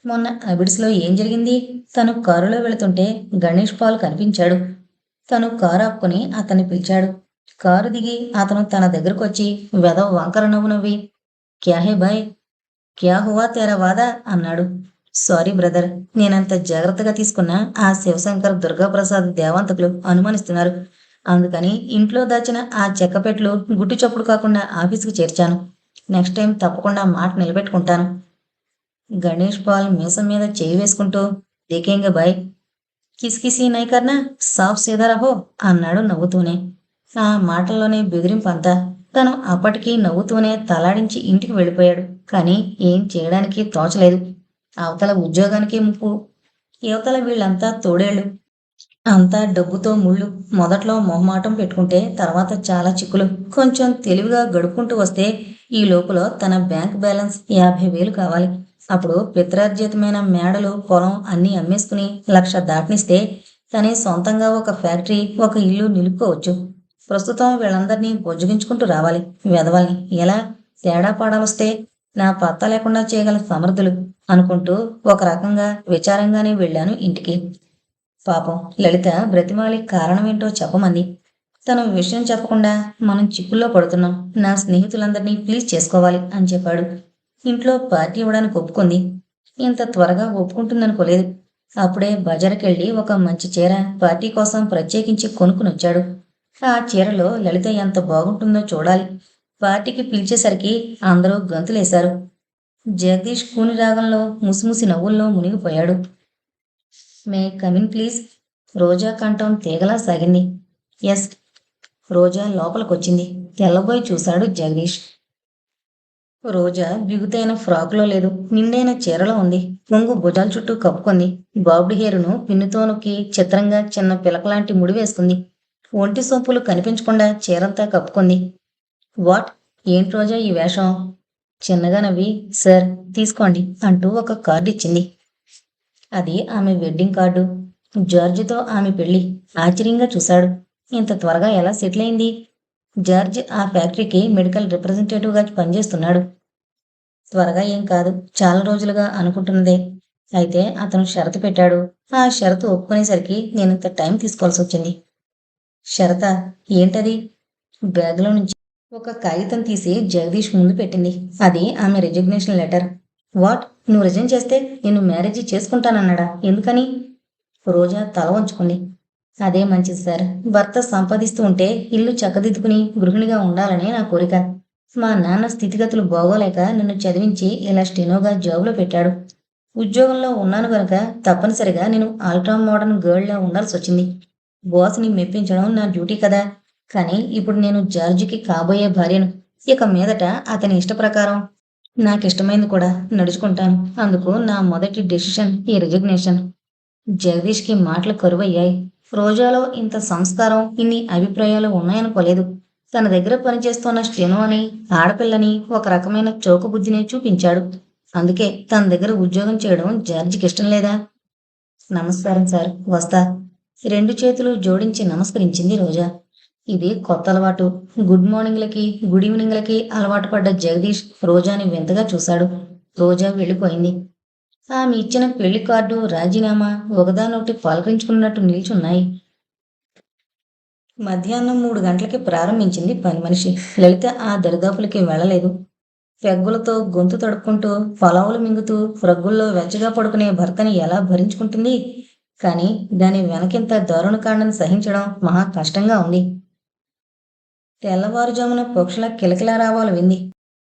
మొన్న అబిడ్స్లో ఏం జరిగింది? తను కారులో వెళుతుంటే గణేష్ పాల్ కనిపించాడు. తను కారు ఆపుకుని అతన్ని పిలిచాడు. కారు దిగి అతను తన దగ్గరకొచ్చి వెధవ వంకర నవ్వు నవ్వి, క్యా హే భాయ్, క్యా హువా తేరా వాదా అన్నాడు. సారీ బ్రదర్, నేనంత జాగ్రత్తగా తీసుకున్న ఆ శివశంకర్ దుర్గాప్రసాద్ దేవాంతకులు అనుమానిస్తున్నారు. అందుకని ఇంట్లో దాచిన ఆ చెక్కపెట్లు గుట్టు చప్పుడు కాకుండా ఆఫీసుకు చేర్చాను. నెక్స్ట్ టైం తప్పకుండా మాట నిలబెట్టుకుంటాను. గణేష్ పాల్ మీసం మీద చేయి వేసుకుంటూ, దేకేంగే బాయ్, కిసికిసి నైకర్నా, సాఫ్ సీదా రహో అన్నాడు నవ్వుతూనే. ఆ మాటల్లోనే బెదిరింపంతా. తను అప్పటికీ నవ్వుతూనే తలాడించి ఇంటికి వెళ్ళిపోయాడు. కానీ ఏం చేయడానికి తోచలేదు. అవతల ఉద్యోగానికి ముప్పు, యువతల వీళ్ళంతా తోడేళ్లు. అంతా డబ్బుతో ముళ్ళు. మొదట్లో మొహమాటం పెట్టుకుంటే తర్వాత చాలా చిక్కులు. కొంచెం తెలివిగా గడుపుకుంటూ వస్తే ఈ లోపల తన బ్యాంక్ బ్యాలెన్స్ 50,000 కావాలి. అప్పుడు పిత్రార్జితమైన మేడలు, పొలం అన్నీ అమ్మేసుకుని 1,00,000 దాటనిస్తే తనే సొంతంగా ఒక ఫ్యాక్టరీ, ఒక ఇల్లు నిలుపుకోవచ్చు. ప్రస్తుతం వీళ్ళందరినీ బొజ్జగించుకుంటూ రావాలి. వెధవల్ని ఎలా తేడా పాడాలొస్తే నా పత్తా లేకుండా చేయగల సమర్థులు అనుకుంటూ ఒక రకంగా విచారంగానే వెళ్ళాను ఇంటికి. పాపం లలిత బ్రతిమాలి కారణమేంటో చెప్పమంది. తను విషయం చెప్పకుండా మనం చిక్కుల్లో పడుతున్నాం. నా స్నేహితులందరినీ ప్లీజ్ చేసుకోవాలి అని చెప్పాడు. ఇంట్లో పార్టీ ఇవ్వడానికి ఒప్పుకుంది. ఇంత త్వరగా ఒప్పుకుంటుందనుకోలేదు. అప్పుడే బజారుకెళ్ళి ఒక మంచి చీర పార్టీ కోసం ప్రత్యేకించి కొనుక్కునొచ్చాడు. ఆ చీరలో లలిత ఎంత బాగుంటుందో చూడాలి. పార్టీకి పిలిచేసరికి అందరూ గంతులేశారు. జగదీష్ కూని రాగంలో ముసిముసి నవ్వుల్లో మునిగిపోయాడు. May come in please. రోజా కంఠం తీగలా సాగింది. ఎస్. రోజా లోపలికొచ్చింది. తెల్లబోయి చూశాడు జగదీష్. రోజా బిగుతైన ఫ్రాకులో లేదు, నిండైన చీరలో ఉంది. కొంగు భుజాల చుట్టూ కప్పుకుంది. బాబ్డ్ హెయిర్ను పిన్నుతో నొక్కి చిత్రంగా చిన్న పిలకలాంటి ముడి వేసుకుంది. ఒంటి సొంపులు కనిపించకుండా చీరంతా కప్పుకుంది. వాట్, ఏంటి రోజా ఈ వేషం? చిన్నగా నవ్వి, సార్ తీసుకోండి అంటూ ఒక కార్డు ఇచ్చింది. అది ఆమె వెడ్డింగ్ కార్డు. జార్జితో ఆమె పెళ్లి. ఆశ్చర్యంగా చూశాడు. ఇంత త్వరగా ఎలా సెటిల్ అయింది? జార్జ్ ఆ ఫ్యాక్టరీకి మెడికల్ రిప్రజెంటేటివ్గా పనిచేస్తున్నాడు. త్వరగా ఏం కాదు, చాలా రోజులుగా అనుకుంటున్నదే. అయితే అతను షరతు పెట్టాడు. ఆ షరతు ఒప్పుకునేసరికి నేనింత టైం తీసుకోవాల్సి వచ్చింది. షరతా? ఏంటది? బ్యాగ్లో నుంచి ఒక కాగితం తీసి జగదీష్ ముందు పెట్టింది. అది ఆమె రిజిగ్నేషన్ లెటర్. వాట్, నువ్వు రిజైన్ చేస్తే నిన్ను మ్యారేజీ చేసుకుంటానన్నాడా? ఎందుకని? రోజా తల వంచుకుంది. అదే మంచిది సార్. భర్త సంపాదిస్తూ ఉంటే ఇల్లు చక్కదిద్దుకుని గృహిణిగా ఉండాలని నా కోరిక. మా నాన్న స్థితిగతులు బాగోలేక నిన్ను చదివించి ఇలా స్టెనోగా జాబ్లో పెట్టాడు. ఉద్యోగంలో ఉన్నాను గనుక తప్పనిసరిగా నేను అల్ట్రా మోడర్న్ గర్ల్లా ఉండాల్సి వచ్చింది. బాస్ని మెప్పించడం నా డ్యూటీ కదా. కానీ ఇప్పుడు నేను జార్జికి కాబోయే భార్యను. ఇక మీదట అతని ఇష్ట ప్రకారం నాకిష్టమైంది కూడా నడుచుకుంటాను. అందుకు నా మొదటి డెసిషన్ ఈ రిజిగ్నేషన్. జగదీష్కి మాటలు కరువయ్యాయి. రోజాలో ఇంత సంస్కారం, ఇన్ని అభిప్రాయాలు ఉన్నాయనుకోలేదు. తన దగ్గర పనిచేస్తున్న స్టెనో అని ఆడపిల్లని ఒక రకమైన చౌకబుద్ధిని చూపించాడు. అందుకే తన దగ్గర ఉద్యోగం చేయడం జార్జికి ఇష్టం లేదా? నమస్కారం సార్, వస్తా. రెండు చేతులు జోడించి నమస్కరించింది రోజా. ఇది కొత్త అలవాటు. గుడ్ మార్నింగ్లకి గుడ్ ఈవినింగ్లకి అలవాటు పడ్డ జగదీష్ రోజాని వింతగా చూశాడు. రోజా వెళ్ళిపోయింది. ఆమె ఇచ్చిన పెళ్లి కార్డు, రాజీనామా ఒకదానొకటి పలకరించుకున్నట్టు నిల్చున్నాయి. మధ్యాహ్నం 3 గంటలకి ప్రారంభించింది పని మనిషి. లలిత ఆ దరిదాపులకి వెళ్ళలేదు. పెగ్గులతో గొంతు తడుపుకుంటూ, పలావులు మింగుతూ, రగ్గుల్లో వెచ్చగా పడుకునే భర్తని ఎలా భరించుకుంటుంది? కానీ దాని వెనకింత దారుణకాండను సహించడం మహా కష్టంగా ఉంది. తెల్లవారుజామున పక్షుల కిలకిలారావాలు వింది.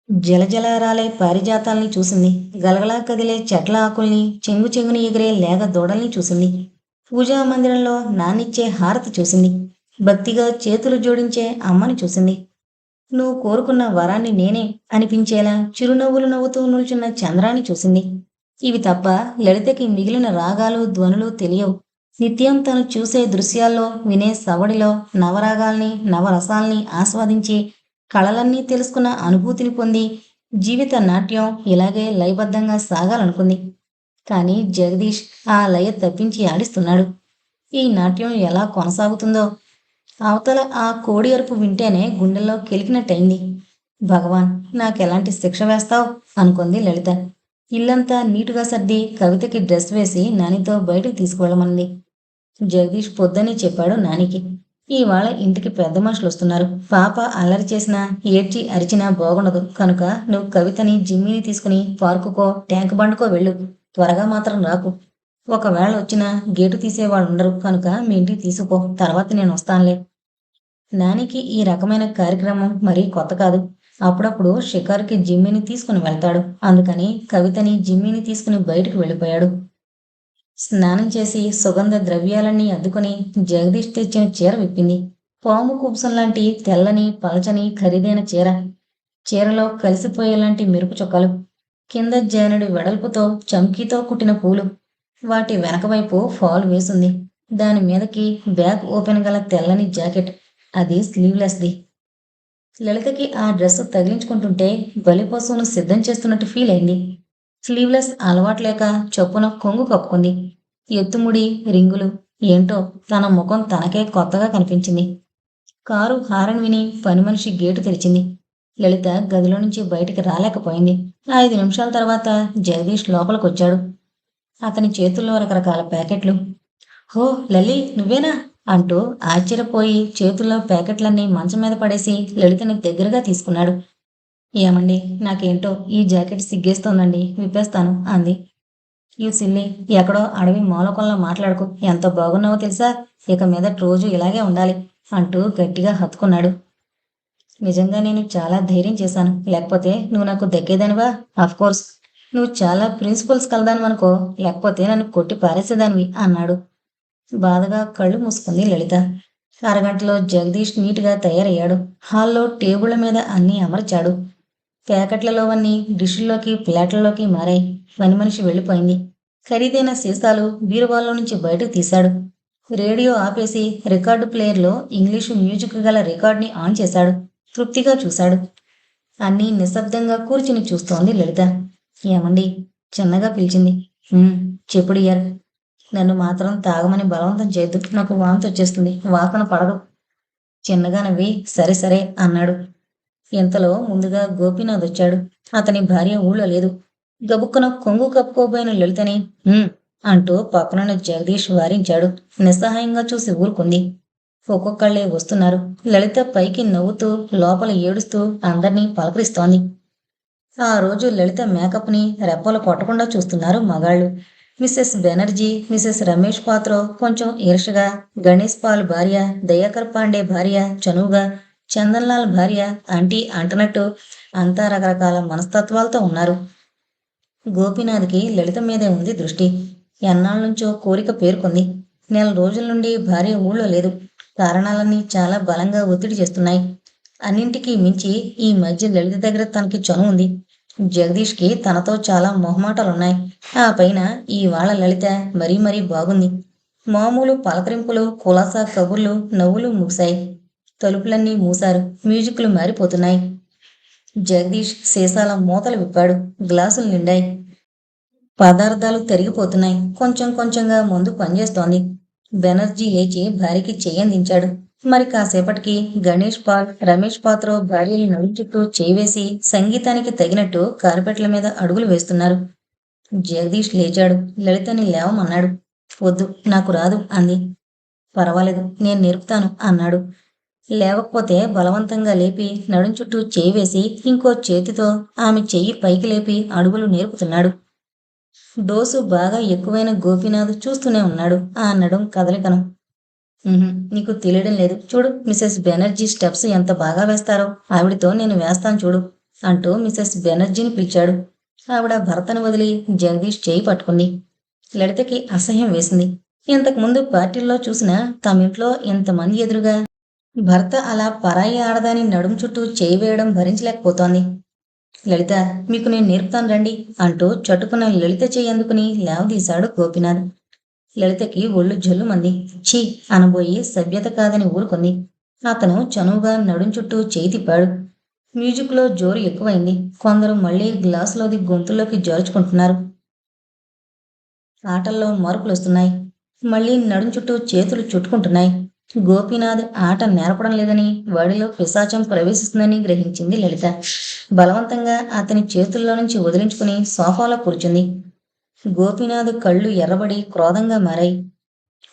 జలజల రాలే పారిజాతాల్ని చూసింది. గలగలా కదిలే చెట్ల ఆకుల్ని, చెంగు చెంగుని ఎగిరే లేగ దూడల్ని చూసింది. పూజా మందిరంలో నాన్నిచ్చే హారతి చూసింది. భక్తిగా చేతులు జోడించే అమ్మని చూసింది. నువ్వు కోరుకున్న వరాన్ని నేనే అనిపించేలా చిరునవ్వులు నవ్వుతూ నిల్చున్న చంద్రాన్ని చూసింది. ఇవి తప్ప లలితకి మిగిలిన రాగాలు, ధ్వనులు తెలియవు. నిత్యం తను చూసే దృశ్యాల్లో, వినే సవడిలో నవరాగాల్ని, నవరసాల్ని ఆస్వాదించి, కళలన్నీ తెలుసుకున్న అనుభూతిని పొంది, జీవిత నాట్యం ఇలాగే లయబద్ధంగా సాగాలనుకుంది. కానీ జగదీష్ ఆ లయ తప్పించి ఆడిస్తున్నాడు. ఈ నాట్యం ఎలా కొనసాగుతుందో? అవతల ఆ కోడి అరుపు వింటేనే గుండెల్లో కెలికినట్టయింది. భగవాన్, నాకెలాంటి శిక్ష వేస్తావ్ అనుకుంది లలిత. ఇల్లంతా నీటుగా సర్ది కవితకి డ్రెస్ వేసి నానితో బయటకు తీసుకువెళ్ళమంది. జగదీష్ పొద్దునే చెప్పాడు నానికి. ఇవాళ ఇంటికి పెద్ద మనుషులు వస్తున్నారు. పాప అల్లరి చేసినా, ఏడ్చి అరిచినా బాగుండదు. కనుక నువ్వు కవితని, జిమ్మిని తీసుకుని పార్కుకో, ట్యాంక్ బండ్కో వెళ్ళు. త్వరగా మాత్రం రాకు. ఒకవేళ వచ్చినా గేటు తీసేవాళ్ళు ఉండరు. కనుక మీ ఇంటికి తీసుకుపో. తర్వాత నేను వస్తానులే. నానికి ఈ రకమైన కార్యక్రమం మరీ కొత్త కాదు. అప్పుడప్పుడు షికారుకి జిమ్మిని తీసుకుని వెళ్తాడు. అందుకని కవితని, జిమ్మిని తీసుకుని బయటకు వెళ్ళిపోయాడు. స్నానం చేసి సుగంధ ద్రవ్యాలన్నీ అద్దుకొని జగదీష్ తెచ్చిన చీర విప్పింది. పాము కుబ్సం లాంటి తెల్లని, పలచని, ఖరీదైన చీర. చీరలో కలిసిపోయేలాంటి మెరుపు చొక్కాలు. కింద జానెడు వెడల్పుతో చమ్కీతో కుట్టిన పూలు. వాటి వెనకవైపు ఫాల్ వేసుంది. దాని మీదకి బ్యాక్ ఓపెన్ గల తెల్లని జాకెట్. అది స్లీవ్లెస్ది. లలితకి ఆ డ్రెస్సు తగిలించుకుంటుంటే బలిపశువును సిద్ధం చేస్తున్నట్టు ఫీల్ అయింది. స్లీవ్లెస్ అలవాట్లేక చొప్పున కొంగు కప్పుకుంది. ఎత్తుముడి, రింగులు. ఏంటో తన ముఖం తనకే కొత్తగా కనిపించింది. కారు హారన్ విని పని మనిషి గేటు తెరిచింది. లలిత గదిలో నుంచి బయటికి రాలేకపోయింది. 5 నిమిషాల తర్వాత జగదీష్ లోపలికొచ్చాడు. అతని చేతుల్లో రకరకాల ప్యాకెట్లు. హో లల్లి, నువ్వేనా అంటూ ఆశ్చర్యపోయి చేతుల్లో ప్యాకెట్లన్నీ మంచం మీద పడేసి లలితని దగ్గరగా తీసుకున్నాడు. ఏమండి, నాకేంటో ఈ జాకెట్ సిగ్గేస్తోందండి, విప్పేస్తాను అంది. యూ సిల్లి, ఎక్కడో అడవి మూలకొల్లా మాట్లాడుకు. ఎంత బాగున్నావో తెలుసా? ఇక మీద రోజు ఇలాగే ఉండాలి అంటూ గట్టిగా హత్తుకున్నాడు. నిజంగా నేను చాలా ధైర్యం చేశాను, లేకపోతే నువ్వు నాకు దక్కేదానివా? కోర్స్ నువ్వు చాలా ప్రిన్సిపల్స్ కలదానివనుకో, లేకపోతే నన్ను కొట్టి పారేసేదానివి అన్నాడు. బాధగా కళ్ళు మూసుకుంది లలిత. అరగంటలో జగదీష్ నీట్గా తయారయ్యాడు. హాల్లో టేబుళ్ల మీద అన్నీ అమర్చాడు. ప్యాకెట్లలోవన్నీ డిషుల్లోకి, ప్లేట్లలోకి మారాయి. పని మనిషి వెళ్ళిపోయింది. ఖరీదైన సీసాలు బీరువాల్లో నుంచి బయటకు తీశాడు. రేడియో ఆపేసి రికార్డు ప్లేయర్లో ఇంగ్లీషు మ్యూజిక్ గల రికార్డ్ని ఆన్ చేశాడు. తృప్తిగా చూశాడు. అన్నీ నిశ్శబ్దంగా కూర్చుని చూస్తోంది లలిత. ఏమండి, చిన్నగా పిలిచింది. చెప్పుడు ఇయర్. నన్ను మాత్రం తాగమని బలవంతం చేయొద్దు. నాకు వాంతి వచ్చేస్తుంది, వాసన పడదు. చిన్నగా నవ్వి సరే సరే అన్నాడు. ఇంతలో ముందుగా గోపీనాథ్ వచ్చాడు. అతని భార్య ఊళ్ళో లేదు. గబుక్కున కొంగు కప్పుకోబోయిన లలితని అంటూ పక్కనున్న జగదీష్ వారించాడు. నిస్సహాయంగా చూసి ఊరుకుంది. ఒక్కొక్కళ్ళే వస్తున్నారు. లలిత పైకి నవ్వుతూ లోపల ఏడుస్తూ అందర్నీ పలకరిస్తోంది. ఆ రోజు లలిత మేకప్ని రెప్పలు కొట్టకుండా చూస్తున్నారు మగాళ్ళు. మిసెస్ బెనర్జీ, మిసెస్ రమేష్ పాత్రో కొంచెం ఈర్షగా, గణేష్ పాల్ భార్య, దయాకర్ పాండే భార్య చనువుగా, చందన్లాల్ భార్య ఆంటీ అంటనట్టు అంతా రకరకాల మనస్తత్వాలతో ఉన్నారు. గోపీనాథ్కి లలిత మీదే ఉంది దృష్టి. ఎన్నాళ్ళ నుంచో కోరిక పేరుకుంది. నెల రోజుల నుండి భార్య ఊళ్ళో లేదు. కారణాలన్నీ చాలా బలంగా ఒత్తిడి చేస్తున్నాయి. అన్నింటికీ మించి ఈ మధ్య లలిత దగ్గర తనకి చనువు ఉంది. జగదీష్కి తనతో చాలా మొహమాటాలున్నాయి. ఆ పైన ఇవాళ లలిత మరీ మరీ బాగుంది. మామూలు పలకరింపులు, కులాసా కబుర్లు, నవ్వులు ముగిశాయి. తలుపులన్నీ మూశారు. మ్యూజిక్లు మారిపోతున్నాయి. జగదీష్ సీసాల మూతలు విప్పాడు. గ్లాసులు నిండాయి. పదార్థాలు తరిగిపోతున్నాయి. కొంచెం కొంచెంగా ముందు పనిచేస్తోంది. బెనర్జీ లేచి భార్యకి చెయ్యందించాడు. మరి కాసేపటికి గణేష్ పాల్, రమేష్ పాత్రో భార్యని నడుం చుట్టూ చేయి వేసి సంగీతానికి తగినట్టు కార్పెట్ల మీద అడుగులు వేస్తున్నారు. జగదీష్ లేచాడు. లలితని లేవమన్నాడు. వద్దు, నాకు రాదు అంది. పర్వాలేదు, నేను నేర్పుతాను అన్నాడు. లేవకపోతే బలవంతంగా లేపి నడుం చుట్టూ చేయి వేసి ఇంకో చేతితో ఆమె చెయ్యి పైకి లేపి అడుగులు నేర్పుతున్నాడు. డోసు బాగా ఎక్కువైన గోపీనాథ్ చూస్తూనే ఉన్నాడు ఆ నడుం కదలికను. నీకు తెలియడం లేదు. చూడు, మిసెస్ బెనర్జీ స్టెప్స్ ఎంత బాగా వేస్తారో. ఆవిడతో నేను వేస్తాను చూడు అంటూ మిసెస్ బెనర్జీని పిలిచాడు. ఆవిడ భర్తను వదిలి జగదీష్ చేయి పట్టుకుంది. లలితకి అసహ్యం వేసింది. ఇంతకుముందు పార్టీల్లో చూసిన తమింట్లో ఎంతమంది ఎదురుగా భర్త అలా పరాయి ఆడదాని నడుం చుట్టూ చేయి వేయడం భరించలేకపోతోంది. లలిత, మీకు నేను నేర్పుతాను రండి అంటూ చటుకున లలిత చేయి అందుకుని లేవదీశాడు గోపీనాథ్. లలితకి ఒళ్ళు జల్లుమంది. ఛీ అనబోయి సభ్యత కాదని ఊరుకుంది. అతను చనువుగా నడుం చుట్టూ చేయి తిప్పాడు. మ్యూజిక్లో జోరు ఎక్కువైంది. కొందరు మళ్లీ గ్లాసులోది గొంతుల్లోకి జరుచుకుంటున్నారు. ఆటల్లో మార్పులొస్తున్నాయి. మళ్లీ నడుం చుట్టూ చేతులు చుట్టుకుంటున్నాయి. గోపీనాథ్ ఆట నేర్పడం లేదని, వాడిలో పిశాచం ప్రవేశిస్తుందని గ్రహించింది లలిత. బలవంతంగా అతని చేతుల్లో నుంచి వదిలించుకుని సోఫాలో కూర్చుంది. గోపీనాథ్ కళ్ళు ఎర్రబడి క్రోధంగా మారాయి.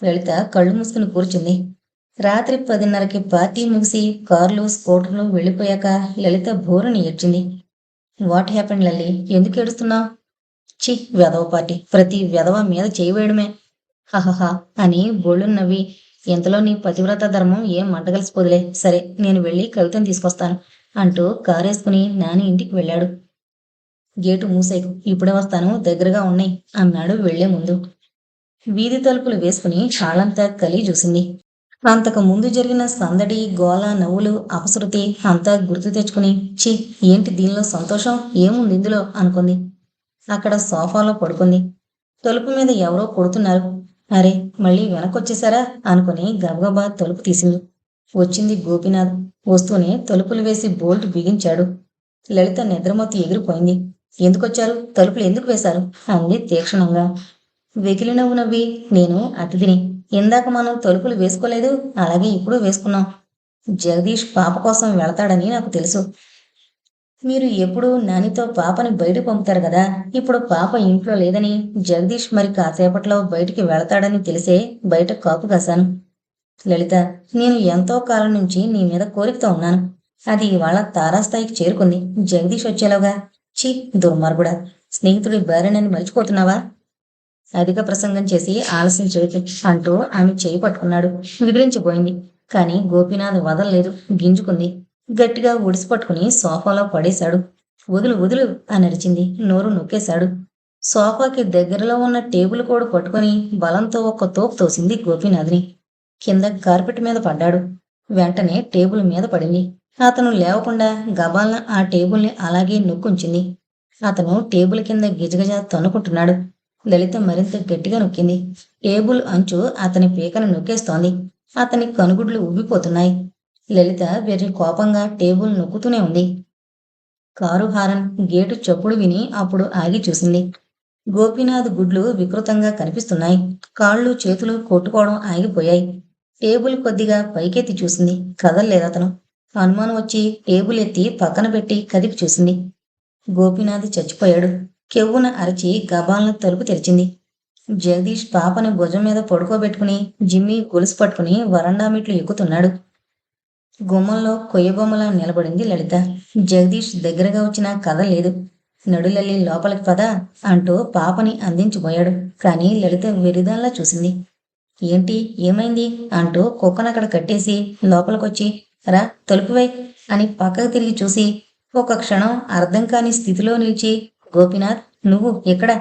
లలిత కళ్ళు మూసుకుని కూర్చుంది. రాత్రి 10:30కి పార్టీ ముగిసి కార్లు, స్కూటర్లు వెళ్ళిపోయాక లలిత బోరుని ఏడ్చింది. వాట్ హ్యాపెండ్ లల్లి, ఎందుకు ఏడుస్తున్నావు? చి, వెధవ పార్టీ, ప్రతి వెధవ మీద చేయి వేయడమే. హహహా అని బోళ్ళు నవ్వి, ఇంతలో నీ పతివ్రత ధర్మం ఏం మంటగలిసిపోదులే. సరే, నేను వెళ్ళి కవితను తీసుకొస్తాను అంటూ కారేసుకుని నాని ఇంటికి వెళ్ళాడు. గేటు మూసేకు, ఇప్పుడే వస్తాను, దగ్గరగా ఉన్నాయి అన్నాడు వెళ్లే ముందు. వీధి తలుపులు వేసుకుని హాళంతా కలి చూసింది. అంతకు ముందు జరిగిన సందడి, గోల, నవ్వులు, అపశృతి అంతా గుర్తు తెచ్చుకుని, చి, ఏంటి దీనిలో సంతోషం, ఏముంది ఇందులో అనుకుంది. అక్కడ సోఫాలో పడుకుంది. తలుపు మీద ఎవరో కొడుతున్నారు. అరే, మళ్ళీ వెనకొచ్చేశారా అనుకుని గబగబా తలుపు తీసింది. వచ్చింది గోపీనాథ్. వస్తూనే తలుపులు వేసి బోల్ట్ బిగించాడు. లలిత నిద్రమత్తు ఎగిరిపోయింది. ఎందుకొచ్చారు, తలుపులు ఎందుకు వేశారు అంది తీక్షణంగా. వెకిలి నవ్వు నవ్వి, నేను అతిథిని. ఇందాక మనం తలుపులు వేసుకోలేదు, అలాగే ఇప్పుడు వేసుకున్నాం. జగదీష్ పాప కోసం వెళతాడని నాకు తెలుసు. మీరు ఎప్పుడు నానితో పాపని బయటకు పంపుతారు కదా. ఇప్పుడు పాప ఇంట్లో లేదని, జగదీష్ మరి కాసేపట్లో బయటికి వెళతాడని తెలిసే బయట కాపు కాశాను. లలిత, నేను ఎంతో కాలం నుంచి నీ మీద కోరికతో ఉన్నాను. అది ఇవాళ తారాస్థాయికి చేరుకుంది. జగదీష్ వచ్చేలాగా. ఛీ, దుర్మార్గుడా, స్నేహితుడి భార్యనని మర్చిపోతున్నావా? అధిక ప్రసంగం చేసి ఆలస్యం చేయకు అంటూ ఆమె చేయి పట్టుకున్నాడు. విదిలించిపోయింది. కాని గోపీనాథ్ వదలలేదు. గింజుకుంది. గట్టిగా ఒడిసి పట్టుకుని సోఫాలో పడేశాడు. వదులు వదులు అని అరిచింది. నోరు నొక్కేశాడు. సోఫాకి దగ్గరలో ఉన్న టేబుల్ కోడు పట్టుకుని బలంతో ఒక్క తోపు తోసింది గోపీనాథ్ని. కింద కార్పెట్ మీద పడ్డాడు. వెంటనే టేబుల్ మీద పడింది. అతను లేవకుండా గబాల్న ఆ టేబుల్ని అలాగే నొక్కుంచింది. అతను టేబుల్ కింద గిజగజ తన్నుకుంటున్నాడు. లలిత మరింత గట్టిగా నొక్కింది. టేబుల్ అంచు అతని పీకను నొక్కేస్తోంది. అతని కనుగుడ్లు ఉబ్బిపోతున్నాయి. లలిత వెర్రి కోపంగా టేబుల్ నొక్కుతూనే ఉంది. కారు హారన్, గేటు చప్పుడు విని అప్పుడు ఆగి చూసింది. గోపీనాథ్ గుడ్లు వికృతంగా కనిపిస్తున్నాయి. కాళ్ళు, చేతులు కొట్టుకోవడం ఆగిపోయాయి. టేబుల్ కొద్దిగా పైకెత్తి చూసింది. కదల్లేదతను. అనుమానం వచ్చి టేబుల్ ఎత్తి పక్కన పెట్టి కదిపి చూసింది. గోపీనాథ్ చచ్చిపోయాడు. కెవ్వున అరచి గబాలను తలుపు తెరిచింది. జగదీష్ పాపని భుజం మీద పడుకోబెట్టుకుని జిమ్మి గొలుసు పట్టుకుని వరండా మెట్లు ఎక్కుతున్నాడు. గుమ్మంలో కొయ్యబొమ్మలా నిలబడింది లలిత. జగదీష్ దగ్గరగా వచ్చినా కదలేదు. నడులల్లి లోపలికి పద అంటూ పాపని అందించిపోయాడు. కాని లలిత వెరిదాల్లా చూసింది. ఏంటి, ఏమైంది అంటూ కుక్కనక్కడ కట్టేసి లోపలికొచ్చి, రా తలుపువై అని పక్కకు తిరిగి చూసి ఒక క్షణం అర్థం కాని స్థితిలో నిలిచి, గోపీనాథ్, నువ్వు ఎక్కడ?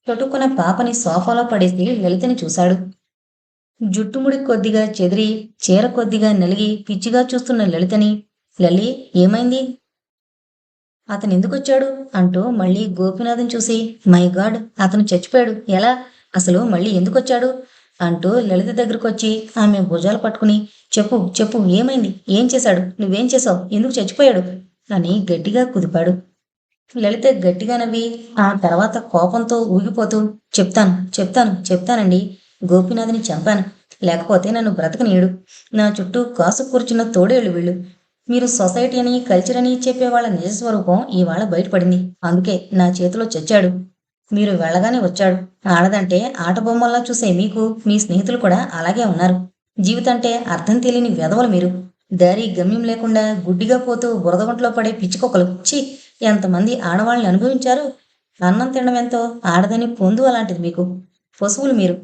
చటుక్కున పాపని సోఫాలో పడేసి లలితని చూశాడు. జుట్టుముడి కొద్దిగా చెదిరి, చీర కొద్దిగా నలిగి పిచ్చిగా చూస్తున్న లలితని, లల్లి, ఏమైంది? అతనెందుకొచ్చాడు అంటూ మళ్ళీ గోపీనాథం చూసి, మై గాడ్, అతను చచ్చిపోయాడు. ఎలా? అసలు మళ్ళీ ఎందుకొచ్చాడు అంటూ లలిత దగ్గరకొచ్చి ఆమె భుజాలు పట్టుకుని, చెప్పు చెప్పు, ఏమైంది? ఏం చేశాడు? నువ్వేం చేశావు? ఎందుకు చచ్చిపోయాడు అని గట్టిగా కుదిపాడు. లలిత గట్టిగా నవ్వి ఆ తర్వాత కోపంతో ఊగిపోతూ చెప్తానండి. గోపీనాథ్ని చంపాను. లేకపోతే నన్ను బ్రతకనీయడు. నా చుట్టూ కాసు కూర్చున్న తోడేళ్ళు వీళ్ళు. మీరు సొసైటీ అని కల్చర్ అని చెప్పేవాళ్ళ నిజస్వరూపం ఇవాళ బయటపడింది. అందుకే నా చేతిలో చచ్చాడు. మీరు వెళ్ళగానే వచ్చాడు. ఆడదంటే ఆట బొమ్మల్లా చూసే మీకు మీ స్నేహితులు కూడా అలాగే ఉన్నారు. జీవితంటే అర్థం తెలియని వెధవలు మీరు. దారి గమ్యం లేకుండా గుడ్డిగా పోతూ బురదగుంటలో పడే పిచ్చికొక్కలు. ఛీ! ఎంతమంది ఆడవాళ్ళని అనుభవించారు. అన్నం తినడం ఎంతో ఆడదని పొందు అలాంటిది మీకు. పశువులు మీరు.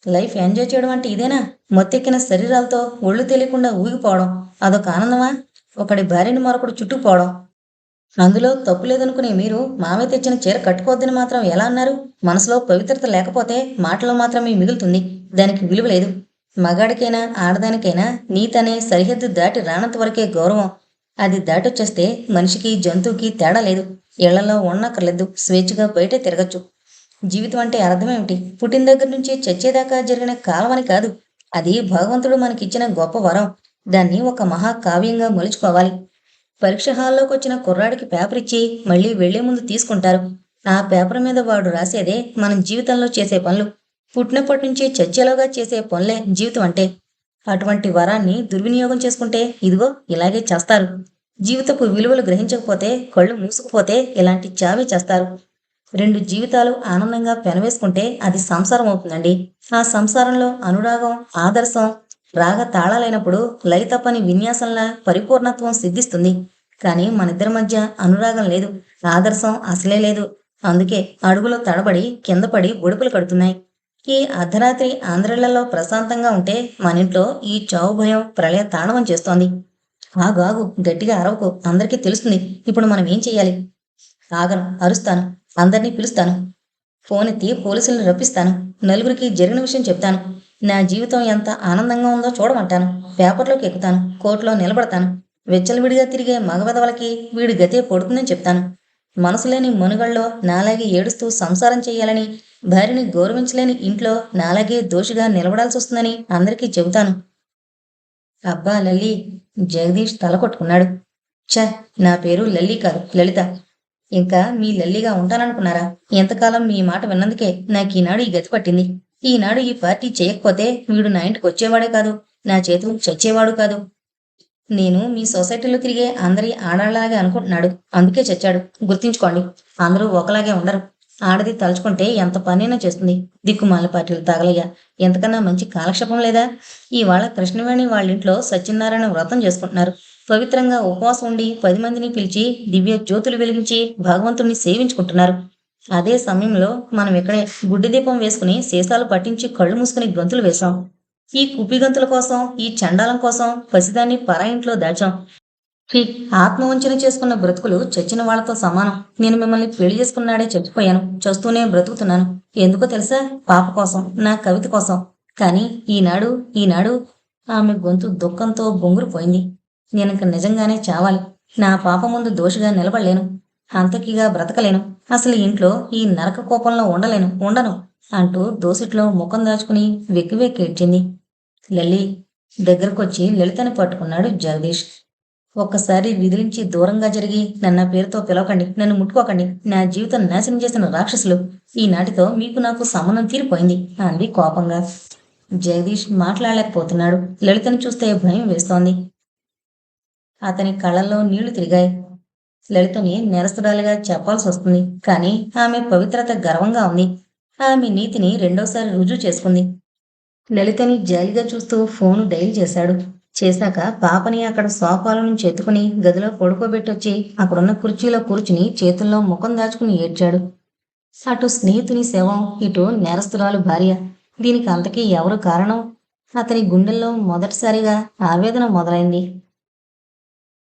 లైఫ్ ఎంజాయ్ చేయడం అంటే ఇదేనా? మొత్తెక్కిన శరీరాలతో ఒళ్ళు తెలియకుండా ఊగిపోవడం అదొక ఆనందమా? ఒకడి భార్యని మరొకడు చుట్టుకుపోవడం. అందులో తప్పు లేదనుకునే మీరు మావయ్య తెచ్చిన చీర కట్టుకోవద్దని మాత్రం ఎలా అన్నారు? మనసులో పవిత్రత లేకపోతే మాటలో మాత్రమే మిగులుతుంది. దానికి విలువ లేదు. మగాడికైనా ఆడదానికైనా నీతనే సరిహద్దు దాటి రానంత వరకే గౌరవం. అది దాటొచ్చేస్తే మనిషికి జంతువుకి తేడా లేదు. ఇళ్లలో ఉండక్కర్లేదు. స్వేచ్ఛగా బయటే తిరగచ్చు. జీవితం అంటే అర్థమేమిటి? పుట్టిన దగ్గర నుంచి చచ్చేదాకా జరిగిన కాలం అని కాదు. అది భగవంతుడు మనకిచ్చిన గొప్ప వరం. దాన్ని ఒక మహాకావ్యంగా మలుచుకోవాలి. పరీక్ష హాల్లోకి వచ్చిన కుర్రాడికి పేపర్ ఇచ్చి మళ్ళీ వెళ్లే ముందు తీసుకుంటారు. ఆ పేపర్ మీద వాడు రాసేదే మనం జీవితంలో చేసే పనులు. పుట్టినప్పటి నుంచి చచ్చేలోగా చేసే పనులే జీవితం అంటే. అటువంటి వరాన్ని దుర్వినియోగం చేసుకుంటే ఇదిగో ఇలాగే చేస్తారు. జీవితపు విలువలు గ్రహించకపోతే, కళ్ళు మూసుకుపోతే ఇలాంటి చావే చేస్తారు. రెండు జీవితాలు ఆనందంగా పెనవేసుకుంటే అది సంసారం అవుతుందండి. ఆ సంసారంలో అనురాగం, ఆదర్శం, రాగ తాళాలైనప్పుడు లలితపని విన్యాసంలా పరిపూర్ణత్వం సిద్ధిస్తుంది. కానీ మనిద్దరి మధ్య అనురాగం లేదు. ఆదర్శం అసలే లేదు. అందుకే అడుగులో తడబడి కిందపడి ఒడుపులు కడుతున్నాయి. ఈ అర్ధరాత్రి ఆంధ్రలలో ప్రశాంతంగా ఉంటే మనింట్లో ఈ చావు భయం ప్రళయ తాండవం చేస్తోంది. ఆగు గట్టిగా అరవకు. అందరికీ తెలుస్తుంది. ఇప్పుడు మనం ఏం చెయ్యాలి? ఆగను, అరుస్తాను. అందరినీ పిలుస్తాను. ఫోన్ ఎత్తి పోలీసులను రప్పిస్తాను. నలుగురికి జరిగిన విషయం చెప్తాను. నా జీవితం ఎంత ఆనందంగా ఉందో చూడమంటాను. పేపర్లోకి ఎక్కుతాను. కోర్టులో నిలబడతాను. విచ్చలవిడిగా తిరిగే మగవెదవలకి వీడి గతే పడుతుందని చెప్తాను. మనసులేని మనుగళ్ళలో నాలాగే ఏడుస్తూ సంసారం చెయ్యాలని, భార్యని గౌరవించలేని ఇంట్లో నాలాగే దోషిగా నిలబడాల్సి వస్తుందని అందరికీ చెబుతాను. అబ్బా లల్లి! జగదీష్ తల కొట్టుకున్నాడు. ఛ! నా పేరు లల్లి కాదు, లలిత. ఇంకా మీ లల్లిగా ఉంటాననుకున్నారా? ఎంతకాలం మీ మాట విన్నందుకే నాకీనాడు ఈ గతి పట్టింది. ఈనాడు ఈ పార్టీ చేయకపోతే వీడు నా ఇంటికి వచ్చేవాడే కాదు. నా చేతులు చచ్చేవాడు కాదు. నేను మీ సొసైటీలో తిరిగే అందరి ఆడాళ్ళలాగే అనుకుంటున్నాడు. అందుకే చచ్చాడు. గుర్తించుకోండి. అందరూ ఒకలాగే ఉండరు. ఆడది తలుచుకుంటే ఎంత పనైనా చేస్తుంది. దిక్కుమాల పార్టీలు తగలయ్యా. ఎంతకన్నా మంచి కాలక్షేపం లేదా? ఇవాళ కృష్ణవేణి వాళ్ళింట్లో సత్యనారాయణ వ్రతం చేసుకుంటున్నారు. పవిత్రంగా ఉపవాసం ఉండి 10 మందిని పిలిచి దివ్య జ్యోతులు వెలిగించి భగవంతుణ్ణి సేవించుకుంటున్నారు. అదే సమయంలో మనం ఇక్కడే గుడ్డి దీపం వేసుకుని సీసాలు పట్టించి కళ్ళు మూసుకుని గంతులు వేశాం. ఈ కుప్పిగంతుల కోసం, ఈ చండాలం కోసం పసిదాన్ని పరాయింట్లో దాచాం. ఛీ! ఆత్మవంచన చేసుకున్న బ్రతుకులు చచ్చిన వాళ్ళతో సమానం. నేను మిమ్మల్ని పెళ్లి చేసుకున్నాడే చచ్చిపోయాను. చస్తూనే బ్రతుకుతున్నాను. ఎందుకో తెలుసా? పాప కోసం, నా కవిత కోసం. కానీ ఈనాడు ఆమె గొంతు దుఃఖంతో బొంగురుపోయింది. నేనింక నిజంగానే చావాలి. నా పాప ముందు దోషిగా నిలబడలేను. హంతకిగా బ్రతకలేను. అసలు ఇంట్లో ఈ నరక కోపంలో ఉండను అంటూ దోసిట్లో ముఖం దాచుకుని వెక్కి వెక్కి ఏడ్చింది. లల్లి! దగ్గరకొచ్చి లలితని పట్టుకున్నాడు జగదీష్. ఒక్కసారి విదిలించి దూరంగా జరిగి నన్న పేరుతో పిలవకండి. నన్ను ముట్టుకోకండి. నా జీవితం నాశనం చేసిన రాక్షసులు. ఈనాటితో మీకు నాకు సంబంధం తీరిపోయింది అంది కోపంగా. జగదీష్ మాట్లాడలేకపోతున్నాడు. లలితని చూస్తే భయం వేస్తోంది. అతని కళ్ళల్లో నీళ్లు తిరిగాయి. లలితని నేరస్తురాలిగా చెప్పాల్సి వస్తుంది. కానీ ఆమె పవిత్రత గర్వంగా ఉంది. ఆమె నీతిని రెండోసారి రుజువు చేసుకుంది. లలితని జాలిగా చూస్తూ ఫోను డైల్ చేశాడు. చేశాక పాపని అక్కడ సోఫాల నుంచి ఎత్తుకుని గదిలో పడుకోబెట్టొచ్చి అక్కడున్న కుర్చీలో కూర్చుని చేతుల్లో ముఖం దాచుకుని ఏడ్చాడు. అటు స్నేహితుని శవం, ఇటు నేరస్తురాలు భార్య. దీనికి అంతకీ ఎవరు కారణం? అతని గుండెల్లో మొదటిసారిగా ఆవేదన మొదలైంది.